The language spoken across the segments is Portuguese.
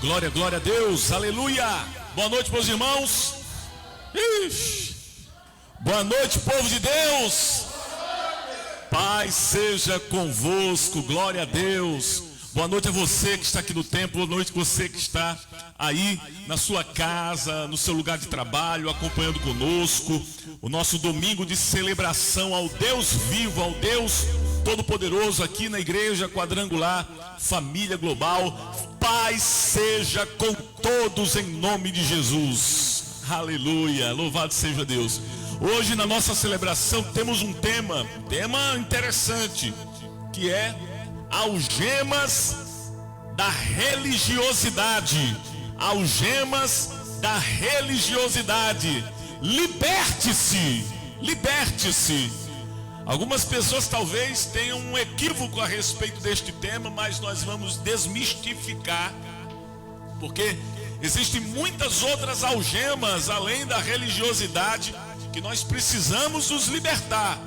Glória, glória a Deus, aleluia. Boa noite, meus irmãos. Boa noite, povo de Deus. Paz seja convosco, glória a Deus. Boa noite a você que está aqui no templo, boa noite a você que está aí na sua casa, no seu lugar de trabalho, acompanhando conosco o nosso domingo de celebração ao Deus vivo, ao Deus Todo-Poderoso aqui na Igreja Quadrangular Família Global. Paz seja com todos em nome de Jesus. Aleluia, louvado seja Deus. Hoje na nossa celebração temos um tema interessante, que é algemas da religiosidade. Algemas da religiosidade. Liberte-se, liberte-se. Algumas pessoas talvez tenham um equívoco a respeito deste tema, mas nós vamos desmistificar, porque existem muitas outras algemas além da religiosidade que nós precisamos nos libertar.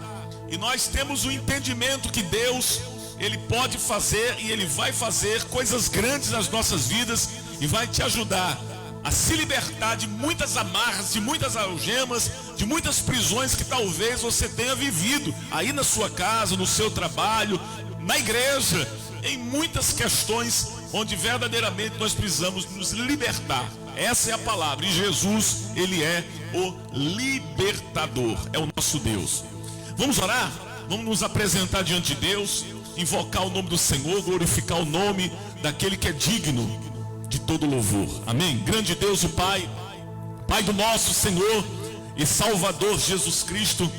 E nós temos o entendimento que Deus, Ele pode fazer e Ele vai fazer coisas grandes nas nossas vidas e vai te ajudar a se libertar de muitas amarras, de muitas algemas, de muitas prisões que talvez você tenha vivido aí na sua casa, no seu trabalho, na igreja, em muitas questões onde verdadeiramente nós precisamos nos libertar. Essa é a palavra, e Jesus, Ele é o libertador, é o nosso Deus. Vamos orar? Vamos nos apresentar diante de Deus, invocar o nome do Senhor, glorificar o nome daquele que é digno de todo louvor. Amém? Grande Deus e Pai, Pai do nosso Senhor e Salvador Jesus Cristo,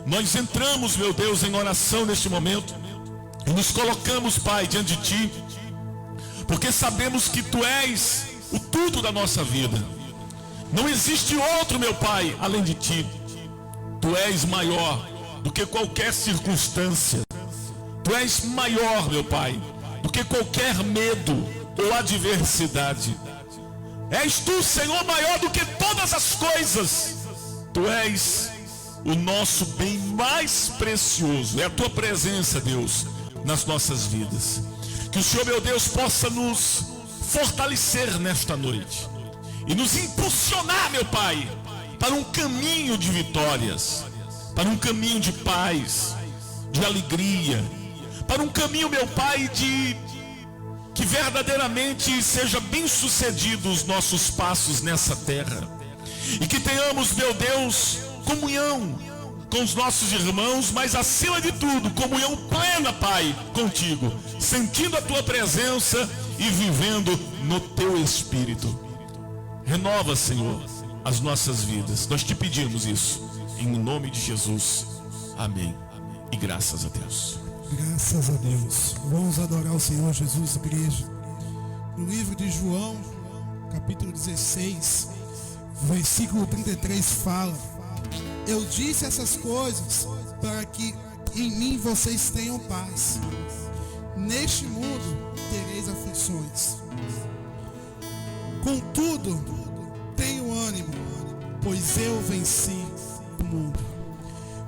nós entramos, meu Deus, em oração neste momento e nos colocamos, Pai, diante de Ti, porque sabemos que Tu és o tudo da nossa vida. Não existe outro, meu Pai, além de Ti. Tu és maior do que qualquer circunstância. Tu és maior, meu Pai, do que qualquer medo ou adversidade. És Tu, Senhor, maior do que todas as coisas. Tu és o nosso bem mais precioso. É a Tua presença, Deus, nas nossas vidas. Que o Senhor, meu Deus, possa nos fortalecer nesta noite e nos impulsionar, meu Pai, para um caminho de vitórias, para um caminho de paz, de alegria, para um caminho, meu Pai, que verdadeiramente seja bem sucedido os nossos passos nessa terra, e que tenhamos, meu Deus, comunhão com os nossos irmãos, mas acima de tudo, comunhão plena, Pai, contigo, sentindo a Tua presença e vivendo no Teu Espírito. Renova, Senhor, as nossas vidas. Nós te pedimos isso, em nome de Jesus. Amém. E graças a Deus. Graças a Deus. Vamos adorar o Senhor Jesus, igreja. No livro de João, capítulo 16, versículo 33 fala: eu disse essas coisas para que em mim vocês tenham paz. Neste mundo tereis aflições. Contudo, tenho ânimo, pois eu venci o mundo.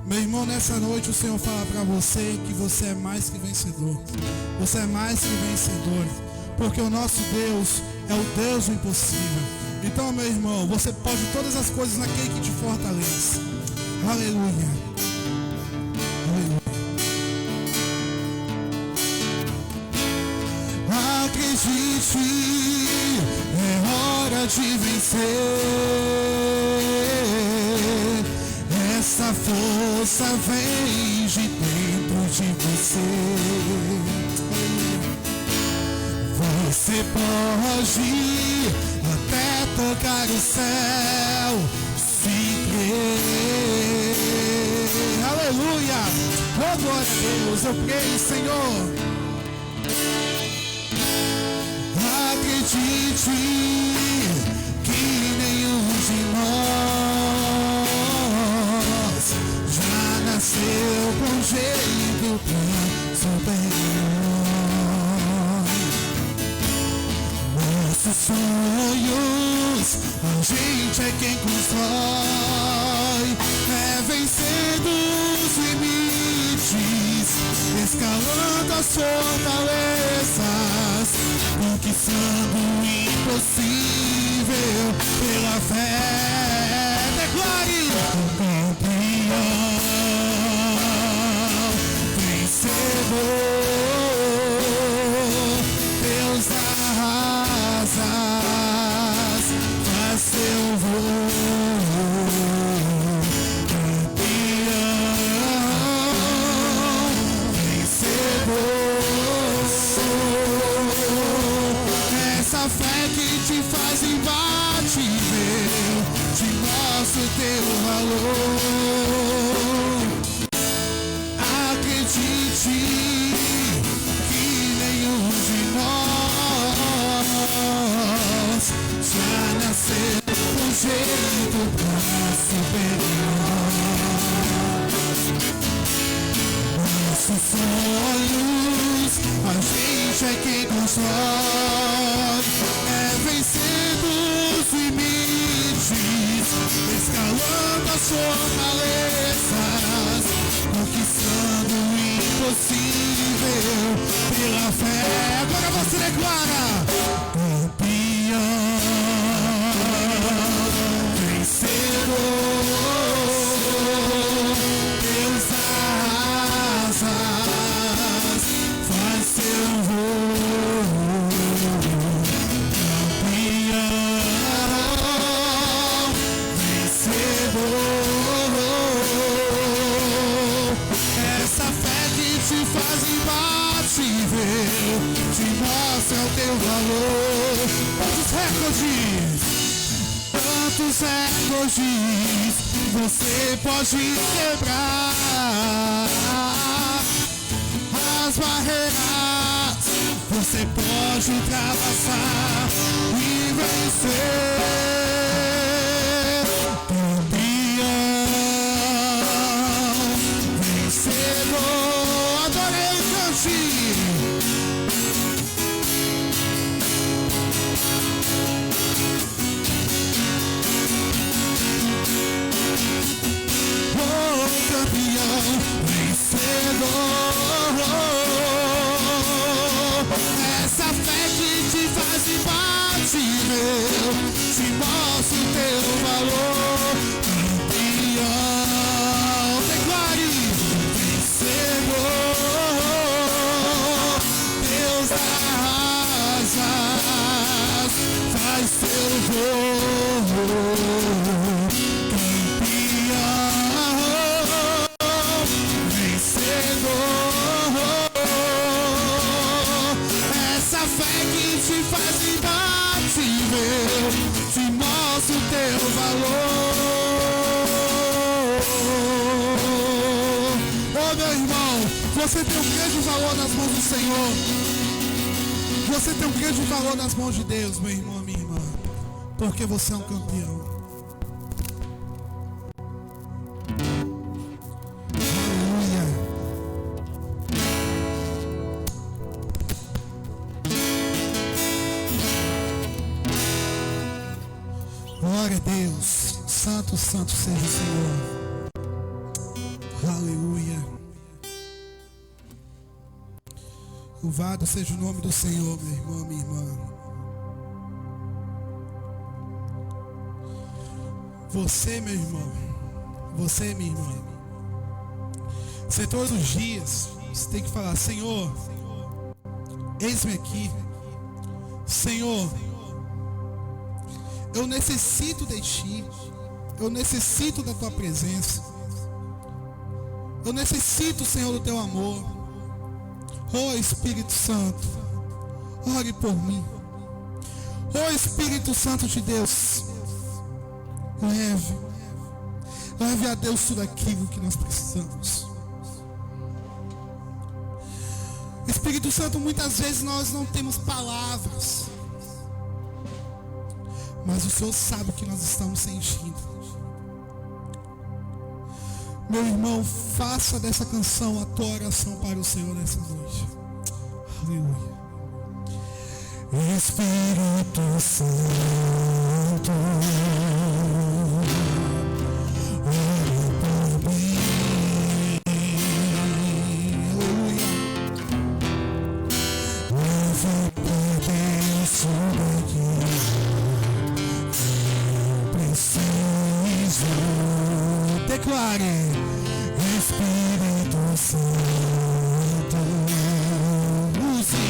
Meu irmão, nessa noite o Senhor fala para você que você é mais que vencedor. Você é mais que vencedor, porque o nosso Deus é o Deus do impossível. Então, meu irmão, você pode todas as coisas naquele que te fortalece. Aleluia. Aleluia. Acredite, é hora de vencer. Essa força vem de dentro de você. Você pode até tocar o céu se crer. Aleluia. Oh, glória a Deus, eu creio, Senhor. Acredite que nenhum de nós já nasceu com jeito superior. Nossos sonhos, a gente é quem constrói, é vencendo os limites, escalando as fortalezas, conquistando impossível pela fé. Declare: campeão, vencedor, Deus arrasas, faz seu voo. Essa fé que te faz imbatível, te mostra o teu valor. Acredite que nenhum de nós já nasceu um jeito superior. Nossos sonhos, a gente é quem constrói, é vencendo os limites, escalando as fortalezas, conquistando o impossível pela fé. Agora você declara: campeão, vencedor, Deus arrasas, faz seu voo. Campeão, vencedor, essa fé que te faz imbatível, te mostra o teu valor. Quantos recordes você pode quebrar? As barreiras você pode ultrapassar e vencer. Campeão, vencedor, adorei, cante. Oh, campeão, vencedor, essa fé que te faz imbatível, te mostra o teu valor. Campeão, declare: vencedor, Deus arrasas, faz seu voo. Te faz imbatível, te mostra o teu valor. Oh, meu irmão, você tem um grande valor nas mãos do Senhor. Você tem um grande valor nas mãos de Deus, meu irmão, minha irmã, porque você é um campeão. Glória a Deus, santo, santo seja o Senhor. Aleluia. Louvado seja o nome do Senhor, meu irmão, minha irmã. Você, meu irmão, você, minha irmã, você todos os dias, você tem que falar: Senhor, eis-me aqui. Senhor, eu necessito de Ti, eu necessito da Tua presença, eu necessito, Senhor, do Teu amor. Oh, Espírito Santo, ore por mim. Oh, Espírito Santo de Deus, leve a Deus tudo aquilo que nós precisamos. Espírito Santo, muitas vezes nós não temos palavras, mas o Senhor sabe o que nós estamos sentindo. Meu irmão, faça dessa canção a tua oração para o Senhor nessa noite. Aleluia. Espírito Santo, ore por mim. Aleluia. Leve poder sobre aqui. declare: Espírito Santo, use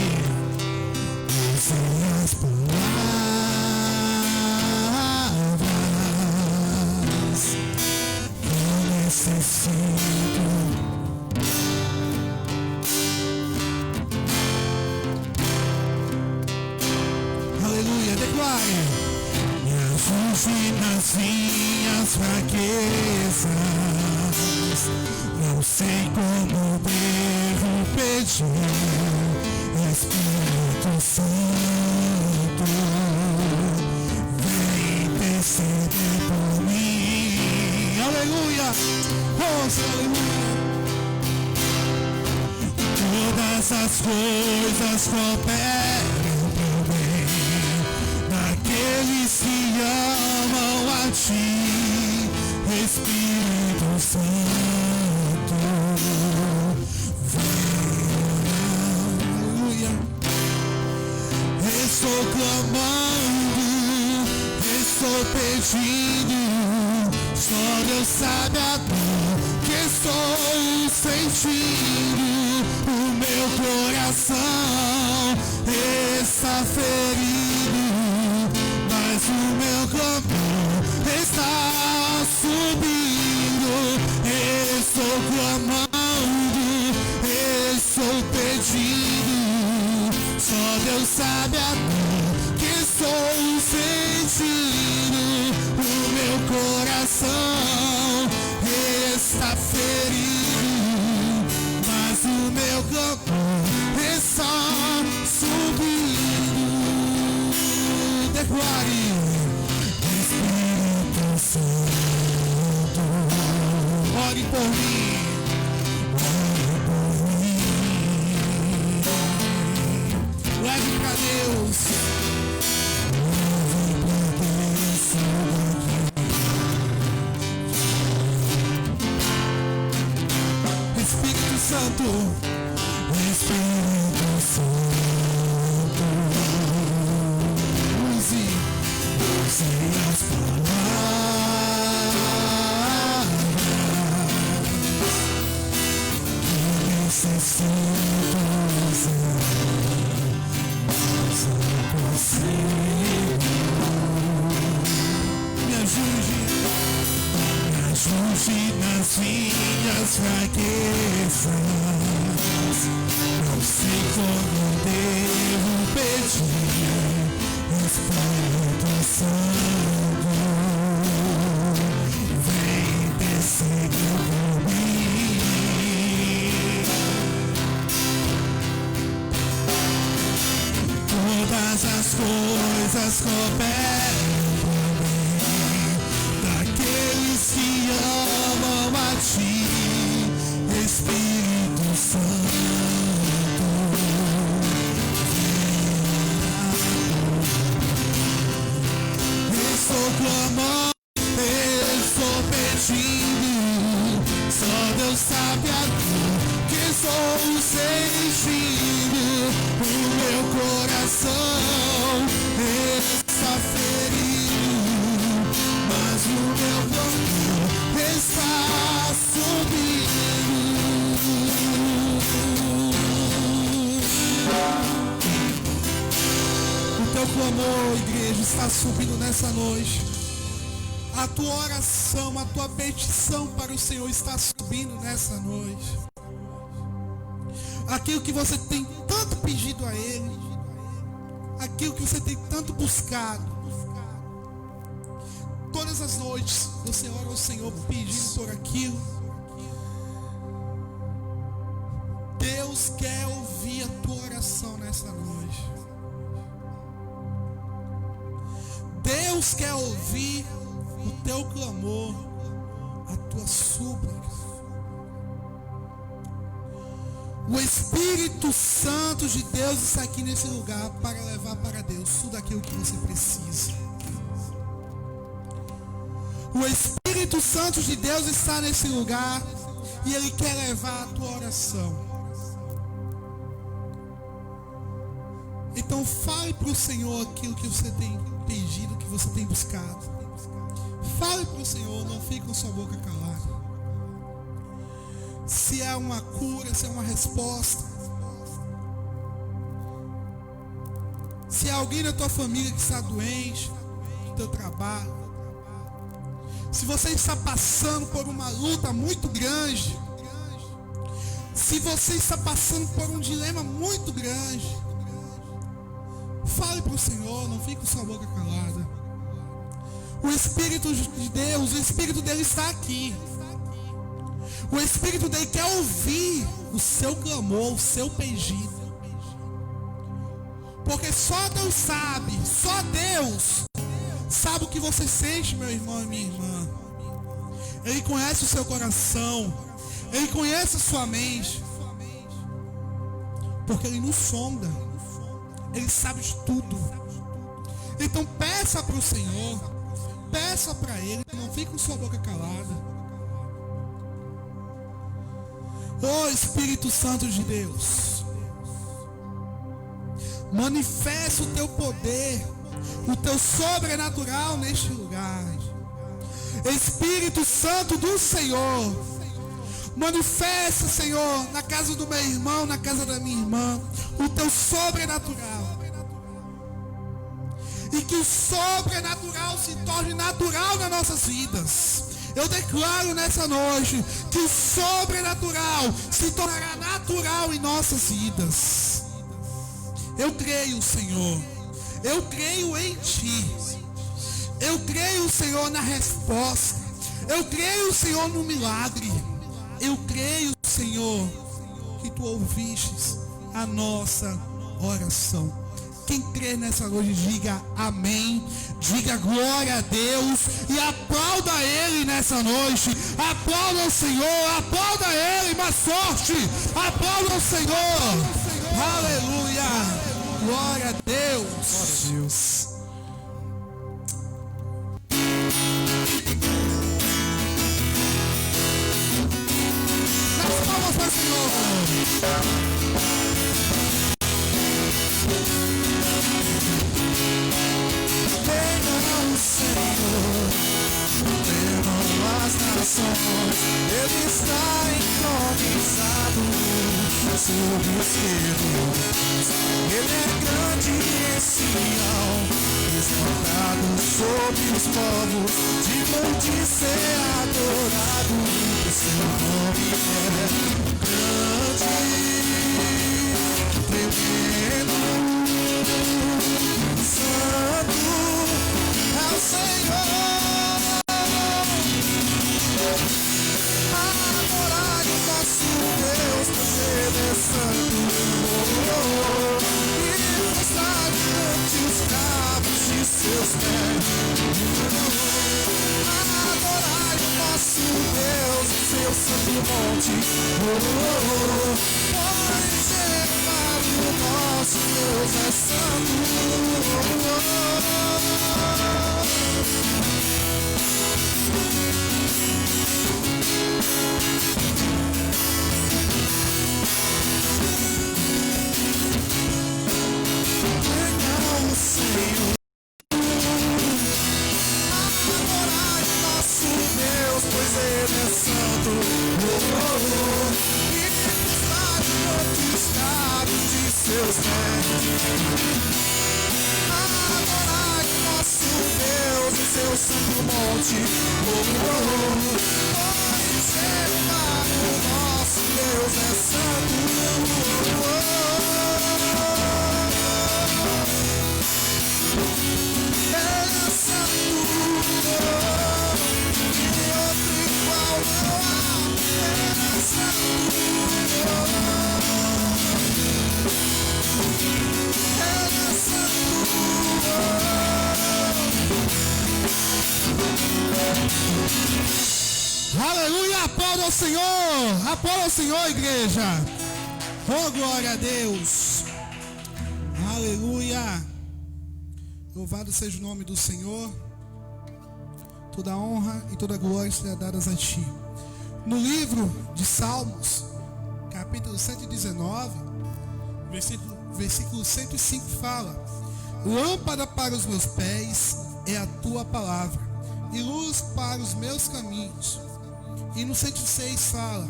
as palavras que eu necessito. Aleluia, declare: me ajude nas minhas fraquezas, não sei como devo pedir. Espírito Santo, vem interceder por mim. Aleluia, oh, aleluia. Todas as coisas cooperam pro bem daqueles que amam a ti, Espírito Santo, estou clamando, estou pedindo, só Deus sabe a dor que estou sentindo. O meu coração está ferido, mas o meu clamor está subindo. Estou clamando, estou pedindo, só Deus sabe a dor que estou sentindo. O meu coração está ferido, mas o meu clamor está subindo. Declare: Espírito Santo, ore por mim. Leve pra Deus. Espírito Santo, Espírito Santo, use as palavras que necessito usar. Me ajude nas minhas fraquezas, não sei como devo pedir. Espírito Santo, vem interceder por mim. Todas as coisas cooperam pro bem daqueles que amam a ti, Espírito Santo. Estou clamando, estou pedindo, só Deus sabe a dor que estou sentindo. O meu coração está ferido, mas o meu clamor está subindo. O teu clamor, igreja, está subindo nessa noite. A tua oração, a tua petição para o Senhor está subindo nessa noite. Aquilo que você tem tanto pedido a Ele, aquilo que você tem tanto buscado. Todas as noites você ora ao Senhor pedindo por aquilo. Deus quer ouvir a tua oração nessa noite. Deus quer ouvir o teu clamor, a tua súplica. O Espírito Santo de Deus está aqui nesse lugar para levar para Deus tudo aquilo que você precisa. O Espírito Santo de Deus está nesse lugar e Ele quer levar a tua oração. Então fale para o Senhor aquilo que você tem pedido, que você tem buscado. Fale para o Senhor, não fique com sua boca calada. se é uma cura, se é uma resposta. Se é alguém da tua família que está doente, do teu trabalho. Se você está passando por uma luta muito grande. Se você está passando por um dilema muito grande. Fale para o Senhor, não fique com sua boca calada. O Espírito de Deus, o Espírito dele está aqui. O Espírito dele quer ouvir o seu clamor, o seu pedido. Porque só Deus sabe o que você sente, meu irmão e minha irmã. Ele conhece o seu coração, Ele conhece a sua mente. Porque Ele nos sonda, Ele sabe de tudo. Então peça para o Senhor, peça para Ele, não fique com sua boca calada. Oh Espírito Santo de Deus, manifesta o teu poder, o teu sobrenatural neste lugar. Espírito Santo do Senhor, manifesta, Senhor, na casa do meu irmão, na casa da minha irmã, o teu sobrenatural. E que o sobrenatural se torne natural nas nossas vidas. Eu declaro nessa noite que o sobrenatural se tornará natural em nossas vidas. Eu creio, Senhor. Eu creio em Ti. Eu creio, Senhor, na resposta. Eu creio, Senhor, no milagre. Eu creio, Senhor, que Tu ouvistes a nossa oração. Quem crê nessa noite, diga amém. Diga glória a Deus. E aplauda Ele nessa noite. Aplauda o Senhor. Aplauda Ele mais forte. Aplauda o Senhor. Aleluia. Glória a Deus. Glória a Deus. Nas palmas para o Senhor. As nações, Ele está entronizado sobre os querubins. Ele é grande em Sião, espantado sobre os povos, digno de ser adorado. O seu nome é grande, tremendo, santo é o Senhor. Adorai o nosso Deus, pois Ele é santo, e está diante os cabos de seus pés. Adorai o nosso Deus em seu santo monte, pois Ele, o nosso Deus é santo. Senhor, adorai o nosso Deus, pois Ele é santo, e está diante dos cabos de seus pés. Adorai o nosso Deus em seu santo monte, pois Ele, o nosso Deus é santo. Aleluia, aplauda ao Senhor, aplauda ao Senhor, igreja. Oh, glória a Deus. Aleluia. Louvado seja o nome do Senhor. Toda honra e toda glória será dadas a Ti. No livro de Salmos, capítulo 119, versículo 105 fala: lâmpada para os meus pés é a Tua palavra, e luz para os meus caminhos. E no 106 fala: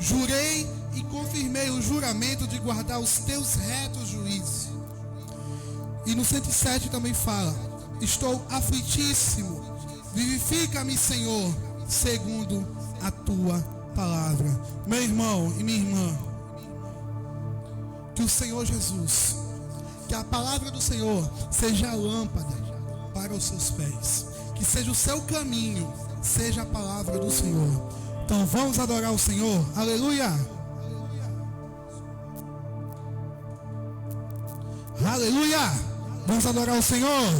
Jurei e confirmei o juramento de guardar os teus retos juízos. E no 107 também fala: estou aflitíssimo, vivifica-me, Senhor, segundo a tua palavra. Meu irmão e minha irmã, que o Senhor Jesus, que a palavra do Senhor seja a lâmpada para os seus pés, que seja o seu caminho, seja a palavra do Senhor. Então vamos adorar o Senhor. Aleluia! Aleluia! Vamos adorar o Senhor.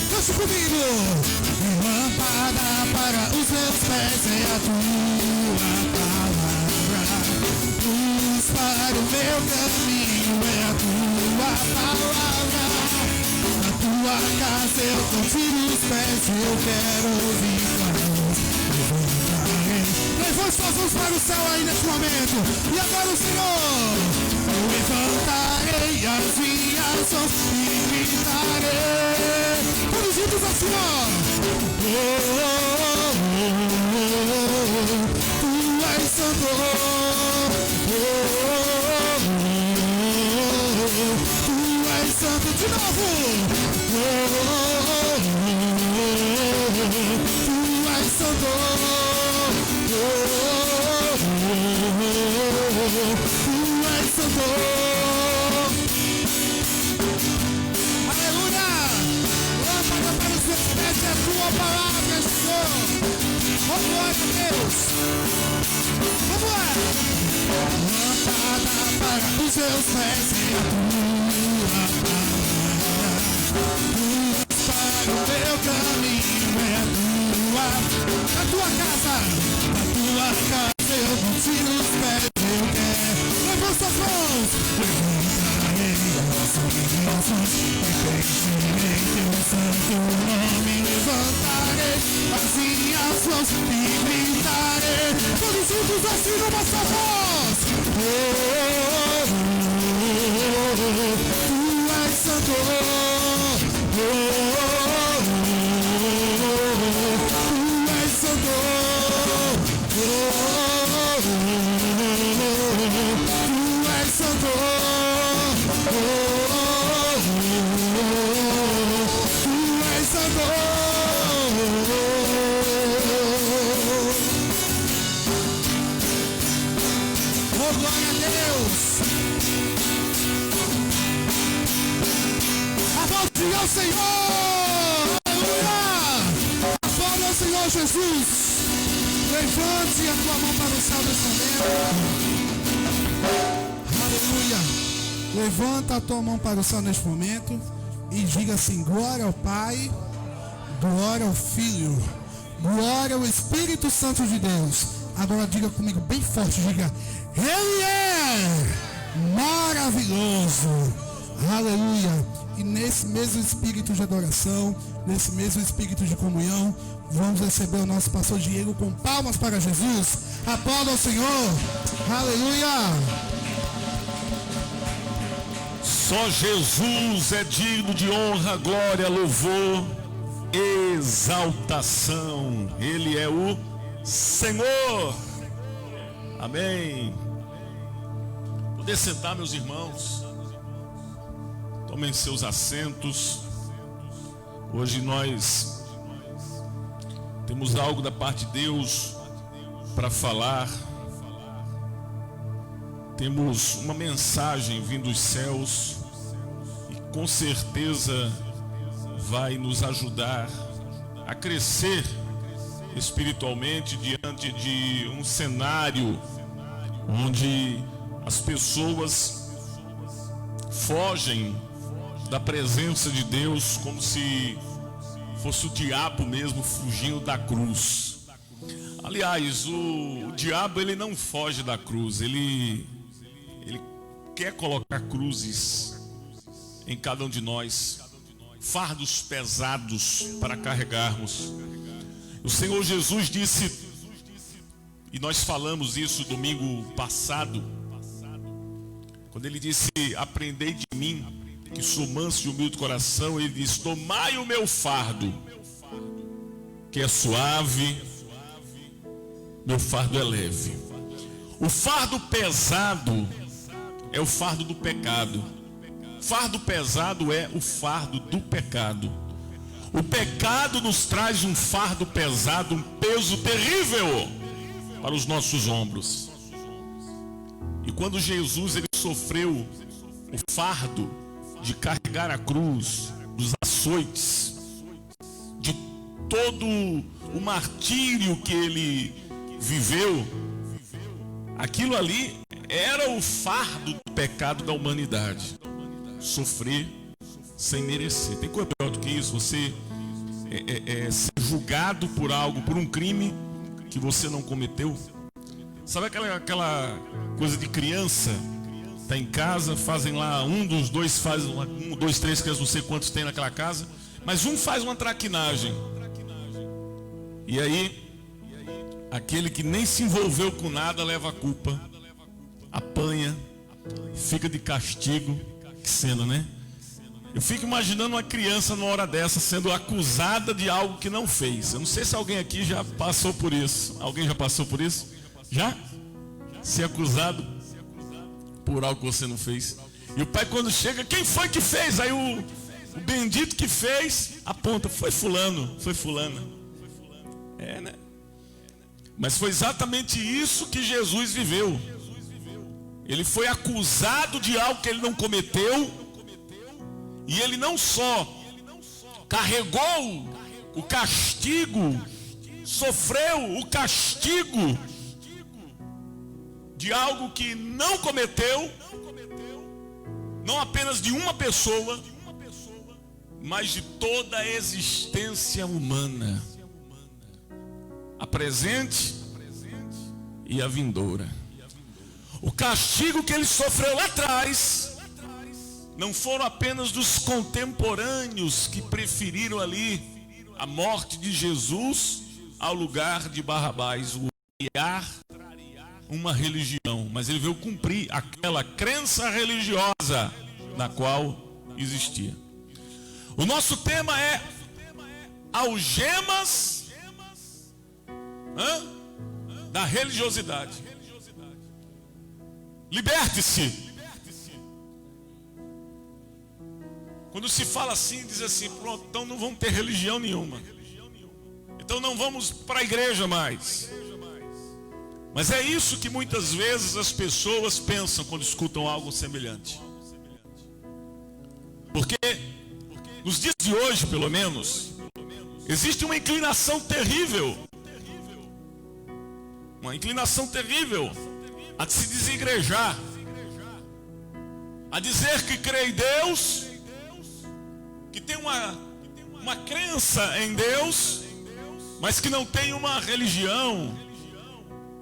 Cante comigo. Lâmpada para os meus pés é a tua palavra, luz para o meu caminho é a tua palavra. Na tua casa eu confiro os pés e eu quero ouvir tua voz. Levantarei. Levante suas mãos para o céu aí nesse momento. E agora o Senhor. Eu levantarei as minhas mãos e gritarei. Todos juntos assim, ó. Tu és santo. Tu és santo de novo. Tu és santo. Tu és santo. Aleluia! Lâmpada para os seus pés é a tua palavra, Senhor. Oh, glória a Deus. Vamos lá. Lâmpada para os seus pés é a tua palavra, luz para o meu caminho é a tua casa. Na tua casa eu vou tirar os pés, eu quero. Levanta suas mãos. Levantarei as minhas mãos e bendirei teu santo nome. Levantarei as minhas mãos e gritarei. Todos juntos assim numa só voz. Tu és santo. Tu és santo. Tu és santo. Tu és santo. Oh, glória a Deus. Aplaudir ao Senhor. Aleluia. Aplaudir ao Senhor Jesus. Levante a tua mão para o céu nesse momento. Aleluia. Levanta a tua mão para o céu neste momento e diga assim: glória ao Pai, glória ao Filho, glória ao Espírito Santo de Deus. Agora diga comigo bem forte, diga: Ele é maravilhoso. Aleluia. E nesse mesmo espírito de adoração, nesse mesmo espírito de comunhão, vamos receber o nosso pastor Diego com palmas para Jesus. Aplauda ao Senhor. Aleluia. Só Jesus é digno de honra, glória, louvor, exaltação. Ele é o Senhor. Amém. Poder sentar, meus irmãos. Tomem seus assentos. Hoje nós temos algo da parte de Deus para falar. Temos uma mensagem vindo dos céus e com certeza vai nos ajudar a crescer espiritualmente diante de um cenário onde as pessoas fogem da presença de Deus como se fosse o diabo mesmo fugindo da cruz. Aliás, o diabo ele não foge da cruz, ele quer colocar cruzes em cada um de nós, fardos pesados para carregarmos. O Senhor Jesus disse: E nós falamos isso domingo passado, quando ele disse: aprendei de mim, que sou manso e humilde de coração. Ele disse: tomai o meu fardo, que é suave, meu fardo é leve. O fardo pesado é o fardo do pecado. Fardo pesado é o fardo do pecado. O pecado nos traz um fardo pesado, um peso terrível para os nossos ombros. E quando Jesus ele sofreu o fardo de carregar a cruz, dos açoites, de todo o martírio que ele viveu, aquilo ali era o fardo do pecado da humanidade. Sofrer sem merecer. Tem coisa pior do que isso? Você ser julgado por algo, por um crime que você não cometeu. Sabe aquela coisa de criança? Tá em casa, fazem lá, um dos dois faz um, dois, três, que eu não sei quantos tem naquela casa, mas um faz uma traquinagem. E aí, aquele que nem se envolveu com nada leva a culpa, apanha, fica de castigo. Que cena, né? Eu fico imaginando uma criança numa hora dessa sendo acusada de algo que não fez. Eu não sei se alguém aqui já passou por isso. Alguém já passou por isso? Já? Ser acusado por algo que você não fez. E o pai, quando chega: quem foi que fez? Aí o bendito que fez aponta: foi fulano, foi fulana. É, né? Mas foi exatamente isso que Jesus viveu. Ele foi acusado de algo que ele não cometeu. E ele não só carregou o castigo, sofreu o castigo de algo que não cometeu, não apenas de uma pessoa, mas de toda a existência humana, a presente e a vindoura. O castigo que ele sofreu lá atrás não foram apenas dos contemporâneos que preferiram ali a morte de Jesus ao lugar de Barrabás, o criar uma religião, mas ele veio cumprir aquela crença religiosa na qual existia. O nosso tema é algemas da religiosidade. Liberte-se. Quando se fala assim, diz assim: pronto, então não vamos ter religião nenhuma, então não vamos para a igreja mais. Mas é isso que muitas vezes as pessoas pensam quando escutam algo semelhante. Porque nos dias de hoje, pelo menos, existe uma inclinação terrível. Uma inclinação terrível a se desigrejar, a dizer que crê em Deus, que tem uma crença em Deus, mas que não tem uma religião,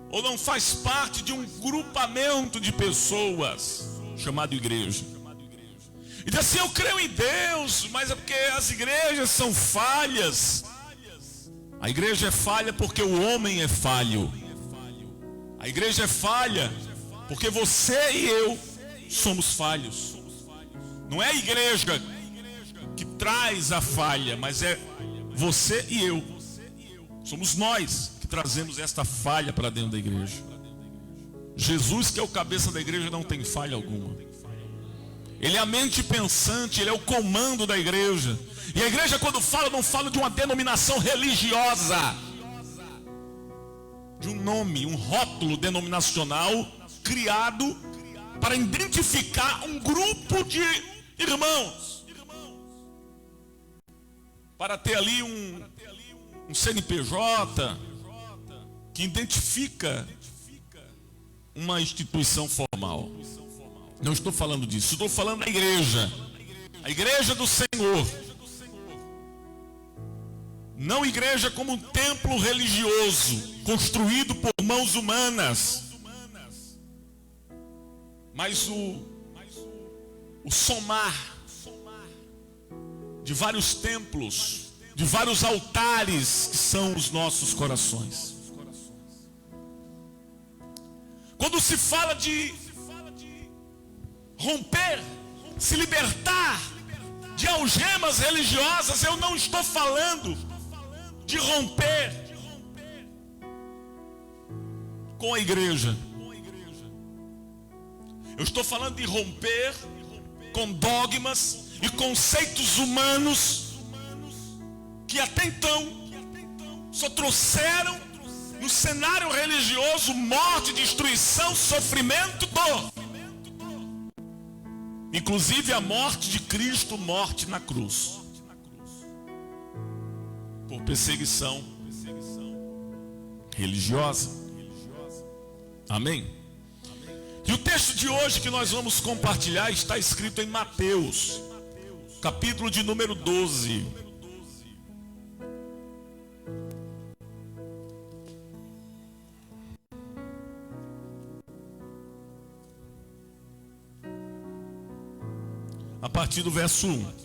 ou não faz parte de um grupamento de pessoas chamado igreja. E diz assim: eu creio em Deus, mas é porque as igrejas são falhas. A igreja é falha porque o homem é falho. A igreja é falha porque você e eu somos falhos. Não é a igreja que traz a falha, mas é você e eu. Somos nós que trazemos esta falha para dentro da igreja. Jesus, que é o cabeça da igreja, não tem falha alguma. Ele é a mente pensante, ele é o comando da igreja. E a igreja, quando fala, não fala de uma denominação religiosa, de um nome, um rótulo denominacional criado para identificar um grupo de irmãos, para ter ali um CNPJ que identifica uma instituição formal. Não estou falando disso, estou falando da igreja, a igreja do Senhor. Não igreja como um templo religioso construído por mãos humanas, mas o somar de vários templos, de vários altares que são os nossos corações. Quando se fala de romper, se libertar de algemas religiosas, eu não estou falando de romper com a igreja. Eu estou falando de romper com dogmas e conceitos humanos que até então só trouxeram no cenário religioso morte, destruição, sofrimento, dor. Inclusive a morte de Cristo, morte na cruz, por perseguição religiosa. Amém? E o texto de hoje que nós vamos compartilhar está escrito em Mateus, capítulo de número 12. A partir do verso 1.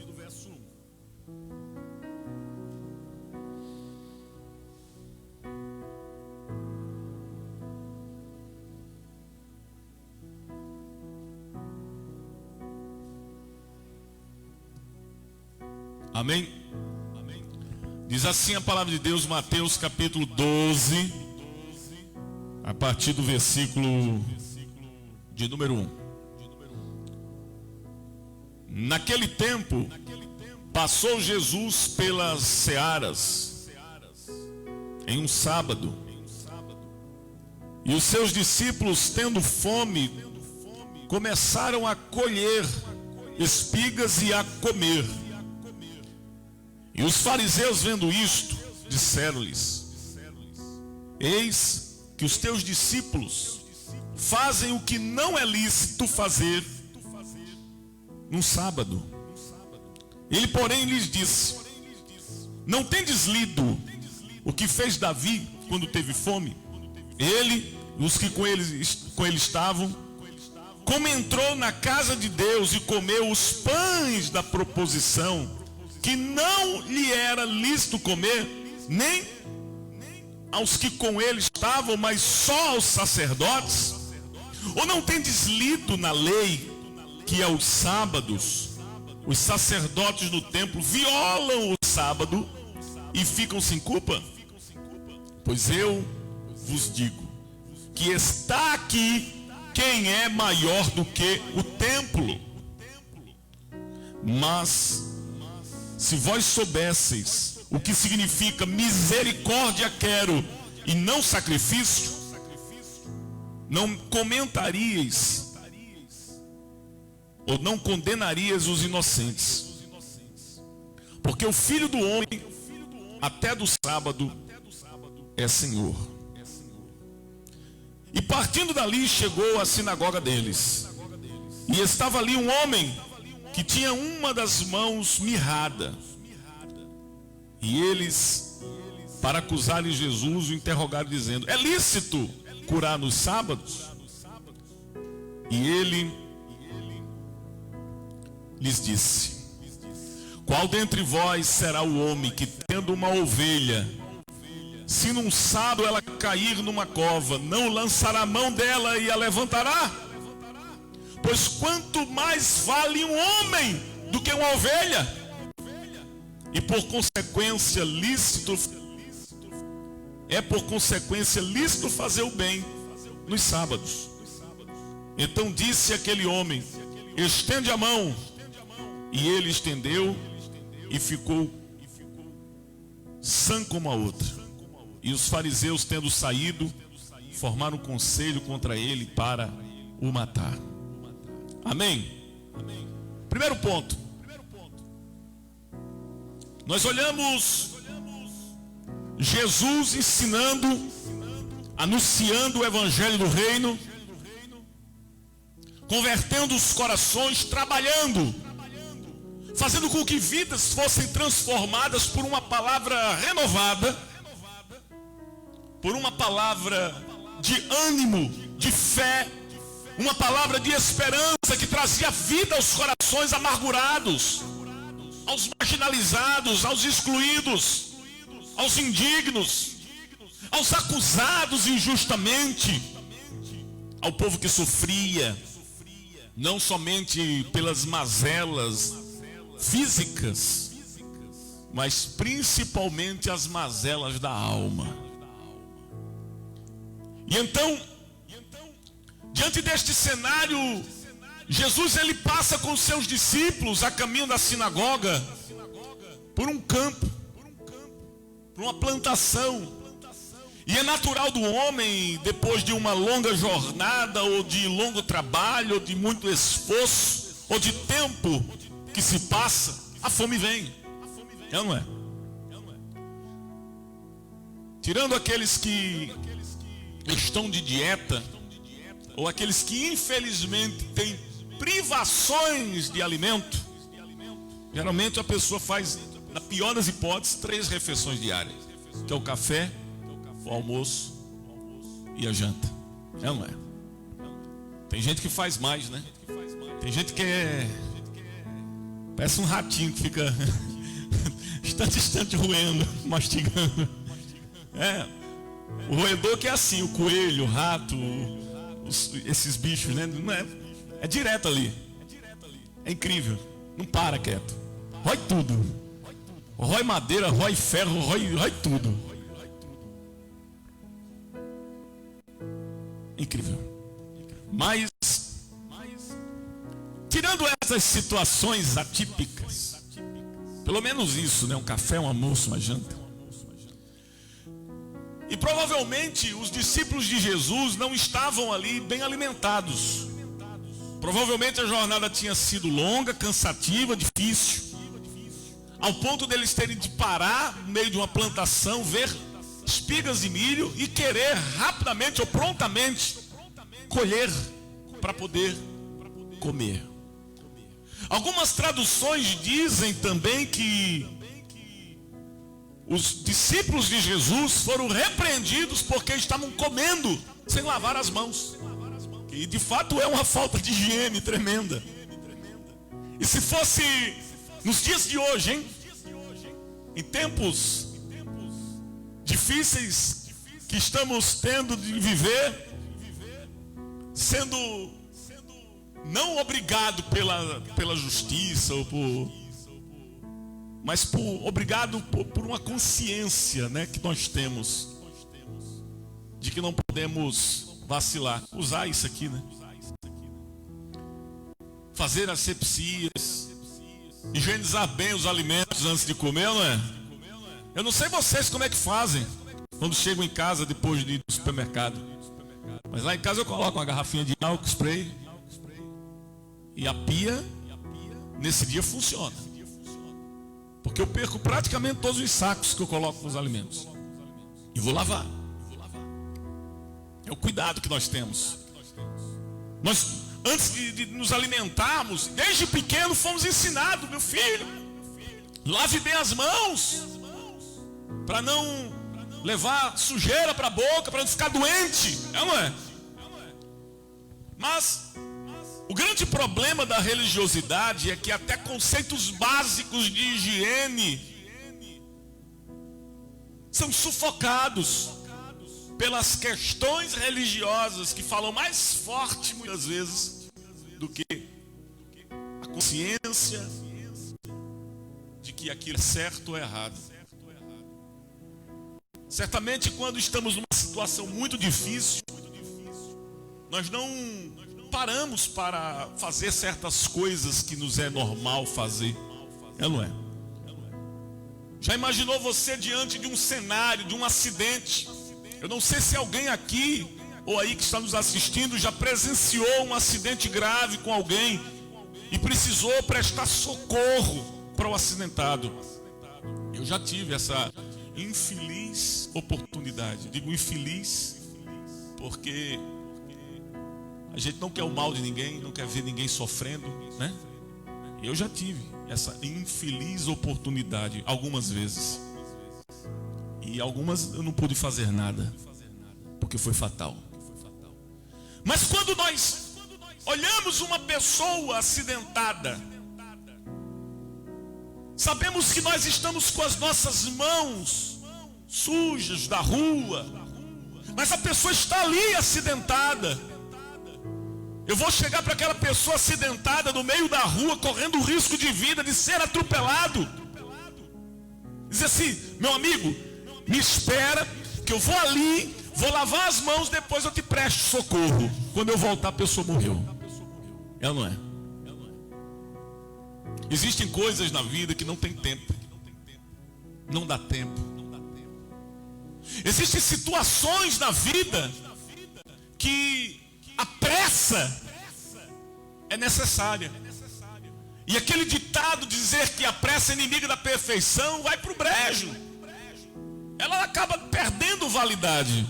Amém? Diz assim a palavra de Deus, Mateus capítulo 12, a partir do versículo de número 1. Naquele tempo, passou Jesus pelas searas, em um sábado, e os seus discípulos, tendo fome, começaram a colher espigas e a comer. E os fariseus, vendo isto, disseram-lhes: eis que os teus discípulos fazem o que não é lícito fazer num sábado. Ele, porém, lhes disse: não tendes lido o que fez Davi quando teve fome? Ele e os que com ele estavam, como entrou na casa de Deus e comeu os pães da proposição, que não lhe era lícito comer, nem aos que com ele estavam, mas só aos sacerdotes? Ou não tendes lido na lei que aos sábados os sacerdotes no templo violam o sábado e ficam sem culpa? Pois eu vos digo que está aqui quem é maior do que o templo. Mas se vós soubesseis o que significa misericórdia quero e não sacrifício, não comentaríeis ou não condenarias os inocentes, porque o Filho do Homem até do sábado é Senhor. E partindo dali chegou à sinagoga deles, e estava ali um homem que tinha uma das mãos mirrada. E eles, para acusarem Jesus, o interrogaram dizendo: é lícito curar nos sábados? E ele lhes disse: qual dentre vós será o homem que, tendo uma ovelha, se num sábado ela cair numa cova, não lançará a mão dela e a levantará? Pois quanto mais vale um homem do que uma ovelha? E por consequência lícito fazer o bem nos sábados. Então disse aquele homem: estende a mão. E ele estendeu e ficou sã como a outra. E os fariseus, tendo saído, formaram um conselho contra ele para o matar. Amém? Primeiro ponto. Nós olhamos Jesus ensinando, anunciando o evangelho do reino, convertendo os corações, trabalhando, fazendo com que vidas fossem transformadas por uma palavra renovada, por uma palavra de ânimo, de fé, uma palavra de esperança que trazia vida aos corações amargurados, aos marginalizados, aos excluídos, aos indignos, aos acusados injustamente. ao povo que sofria, não somente pelas mazelas físicas, mas principalmente as mazelas da alma. E então, diante deste cenário, Jesus ele passa com os seus discípulos a caminho da sinagoga por um campo, por uma plantação. E é natural do homem, depois de uma longa jornada, ou de longo trabalho, ou de muito esforço, ou de tempo que se passa, a fome vem. É ou não é? Tirando aqueles que estão de dieta, ou aqueles que infelizmente têm privações de alimento, geralmente a pessoa faz, na pior das hipóteses, 3 refeições diárias, que é o café, o almoço e a janta. É ou não é? Tem gente que faz mais, né? Tem gente que parece um ratinho que fica instante roendo, mastigando. O roedor que é assim, o coelho, o rato, esses bichos, né? Não é direto ali. É incrível. Não para quieto. Rói tudo. Rói madeira, rói ferro, rói tudo. Incrível. Mas, tirando essas situações atípicas, pelo menos isso, né? Um café, um almoço, uma janta. E provavelmente os discípulos de Jesus não estavam ali bem alimentados. Provavelmente a jornada tinha sido longa, cansativa, difícil, ao ponto deles terem de parar no meio de uma plantação, ver espigas de milho e querer rapidamente ou prontamente colher para poder comer. Algumas traduções dizem também que os discípulos de Jesus foram repreendidos porque estavam comendo sem lavar as mãos. E de fato é uma falta de higiene tremenda. E se fosse nos dias de hoje, hein? Em tempos difíceis que estamos tendo de viver, sendo não obrigado pela justiça, mas obrigado por uma consciência, né, que nós temos de que não podemos vacilar. Usar isso aqui, né? Fazer asepsias, higienizar bem os alimentos antes de comer, não é? Eu não sei vocês como é que fazem quando chegam em casa depois de ir no supermercado, mas lá em casa eu coloco uma garrafinha de álcool spray e a pia nesse dia funciona, porque eu perco praticamente todos os sacos que eu coloco nos alimentos e vou lavar. É o cuidado que nós temos. Nós, antes de nos alimentarmos, desde pequeno fomos ensinados, meu filho, lave bem as mãos, para não levar sujeira para a boca, para não ficar doente, não é? Mas o grande problema da religiosidade é que até conceitos básicos de higiene são sufocados pelas questões religiosas que falam mais forte muitas vezes do que a consciência de que aquilo é certo ou errado. Certamente quando estamos numa situação muito difícil, nós não paramos para fazer certas coisas que nos é normal fazer. É, não é? Já imaginou você diante de um cenário, de um acidente? Eu não sei se alguém aqui ou aí que está nos assistindo já presenciou um acidente grave com alguém e precisou prestar socorro para o acidentado. Eu já tive essa infeliz oportunidade. Digo infeliz porque a gente não quer o mal de ninguém, não quer ver ninguém sofrendo, né? Eu já tive essa infeliz oportunidade algumas vezes. E algumas eu não pude fazer nada, porque foi fatal. Mas quando nós olhamos uma pessoa acidentada, sabemos que nós estamos com as nossas mãos sujas da rua, mas a pessoa está ali acidentada. Eu vou chegar para aquela pessoa acidentada no meio da rua, correndo o risco de vida, de ser atropelado. Dizer assim: meu amigo, me espera, que eu vou ali, vou lavar as mãos, depois eu te presto socorro. Quando eu voltar, a pessoa morreu. Ela não é. Existem coisas na vida que não tem tempo. Não dá tempo. Existem situações na vida que a pressa é necessária. E aquele ditado dizer que a pressa é inimiga da perfeição vai para o brejo. Ela acaba perdendo validade.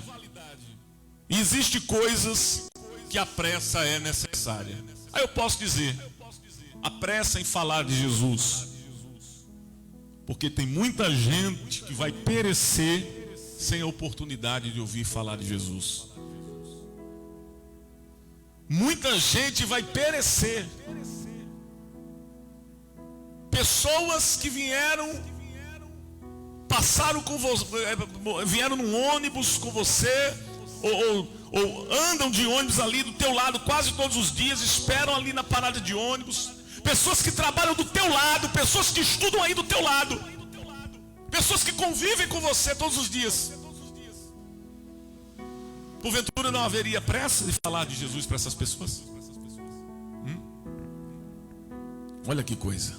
E existem coisas que a pressa é necessária. Aí eu posso dizer: a pressa em falar de Jesus, porque tem muita gente que vai perecer sem a oportunidade de ouvir falar de Jesus. Muita gente vai perecer. Pessoas que passaram com você, vieram num ônibus com você, ou andam de ônibus ali do teu lado quase todos os dias, esperam ali na parada de ônibus. Pessoas que trabalham do teu lado, pessoas que estudam aí do teu lado, pessoas que convivem com você todos os dias. Porventura não haveria pressa de falar de Jesus para essas pessoas? Olha que coisa.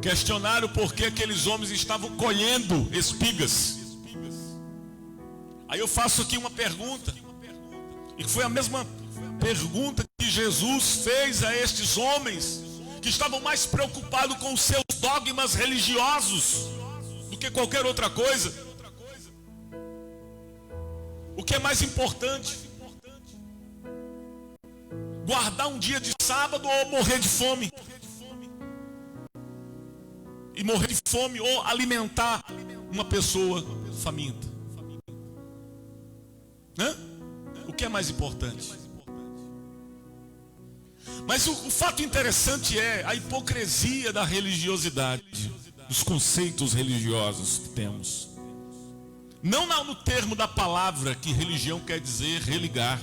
Questionaram por que aqueles homens estavam colhendo espigas. Aí eu faço aqui uma pergunta, e foi a mesma pergunta que Jesus fez a estes homens, que estavam mais preocupados com os seus dogmas religiosos do que qualquer outra coisa. O que é mais importante? Guardar um dia de sábado ou morrer de fome? E morrer de fome ou alimentar uma pessoa faminta? O que é mais importante? Mas o fato interessante é a hipocrisia da religiosidade, dos conceitos religiosos que temos. Não no termo da palavra, que religião quer dizer religar.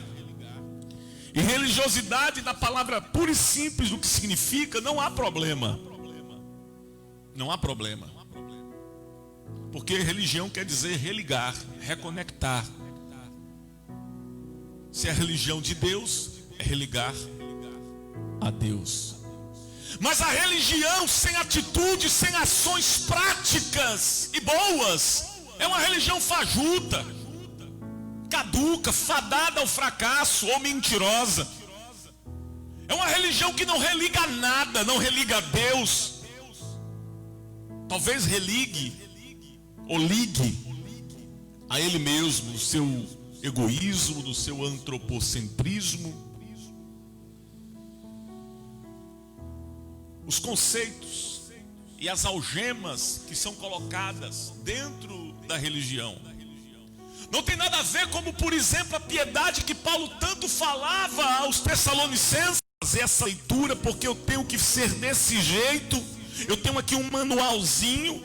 E religiosidade, na palavra pura e simples do que significa, não há problema. Não há problema. Porque religião quer dizer religar, reconectar. Se é religião de Deus, é religar a Deus. Mas a religião sem atitude, sem ações práticas e boas, é uma religião fajuta, caduca, fadada ao fracasso ou mentirosa. É uma religião que não religa a nada, não religa a Deus. Talvez religue ou ligue a Ele mesmo, no seu egoísmo, no seu antropocentrismo. Os conceitos e as algemas que são colocadas dentro da religião não tem nada a ver, como por exemplo a piedade que Paulo tanto falava aos Tessalonicenses. Essa leitura, porque eu tenho que ser desse jeito, eu tenho aqui um manualzinho.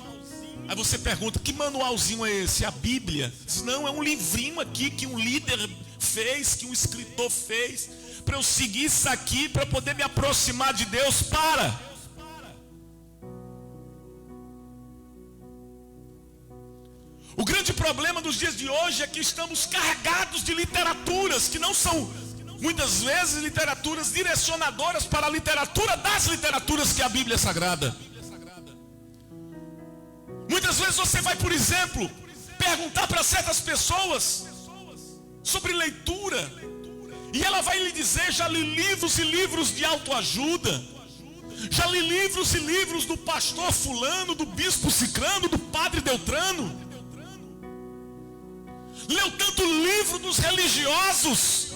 Aí você pergunta: que manualzinho é esse? A Bíblia? Diz: não, é um livrinho aqui que um líder fez, que um escritor fez, para eu seguir isso aqui, para poder me aproximar de Deus. Para! O grande problema dos dias de hoje é que estamos carregados de literaturas que não são, muitas vezes, literaturas direcionadoras para a literatura das literaturas, que é a Bíblia Sagrada. Muitas vezes você vai, por exemplo, perguntar para certas pessoas sobre leitura, e ela vai lhe dizer: já li livros e livros de autoajuda, já li livros e livros do pastor fulano, do bispo cicrano, do padre Beltrano. Leu tanto livro dos religiosos,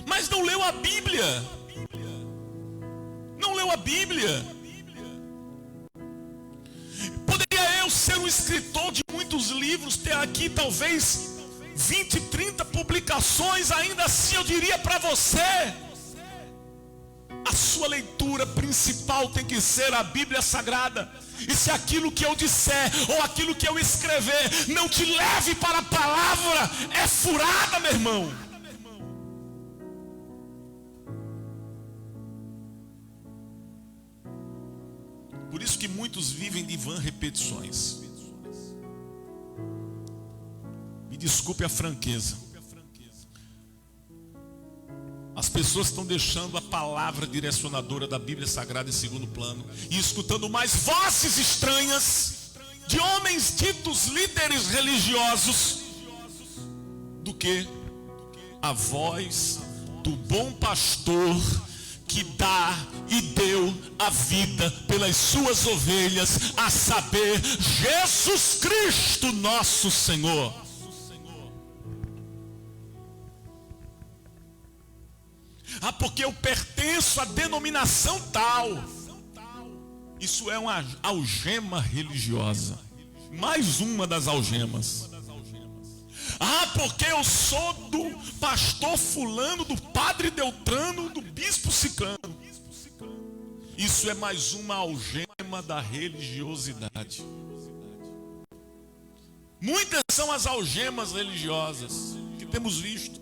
mas não leu a Bíblia. Não leu a Bíblia. Poderia eu ser um escritor de muitos livros, ter aqui talvez 20, 30 publicações, ainda assim eu diria para você: a sua leitura principal tem que ser a Bíblia Sagrada. E se aquilo que eu disser, ou aquilo que eu escrever, não te leve para a palavra, é furada, meu irmão. vã repetições. Me desculpe a franqueza. As pessoas estão deixando a palavra direcionadora da Bíblia Sagrada em segundo plano e escutando mais vozes estranhas de homens ditos líderes religiosos do que a voz do bom pastor que dá e deu a vida pelas suas ovelhas, a saber, Jesus Cristo nosso Senhor. Ah, porque eu pertenço à denominação tal. Isso é uma algema religiosa. Mais uma das algemas. Ah, porque eu sou do pastor fulano, do padre Deltrano, do bispo ciclano. Isso é mais uma algema da religiosidade. Muitas são as algemas religiosas que temos visto.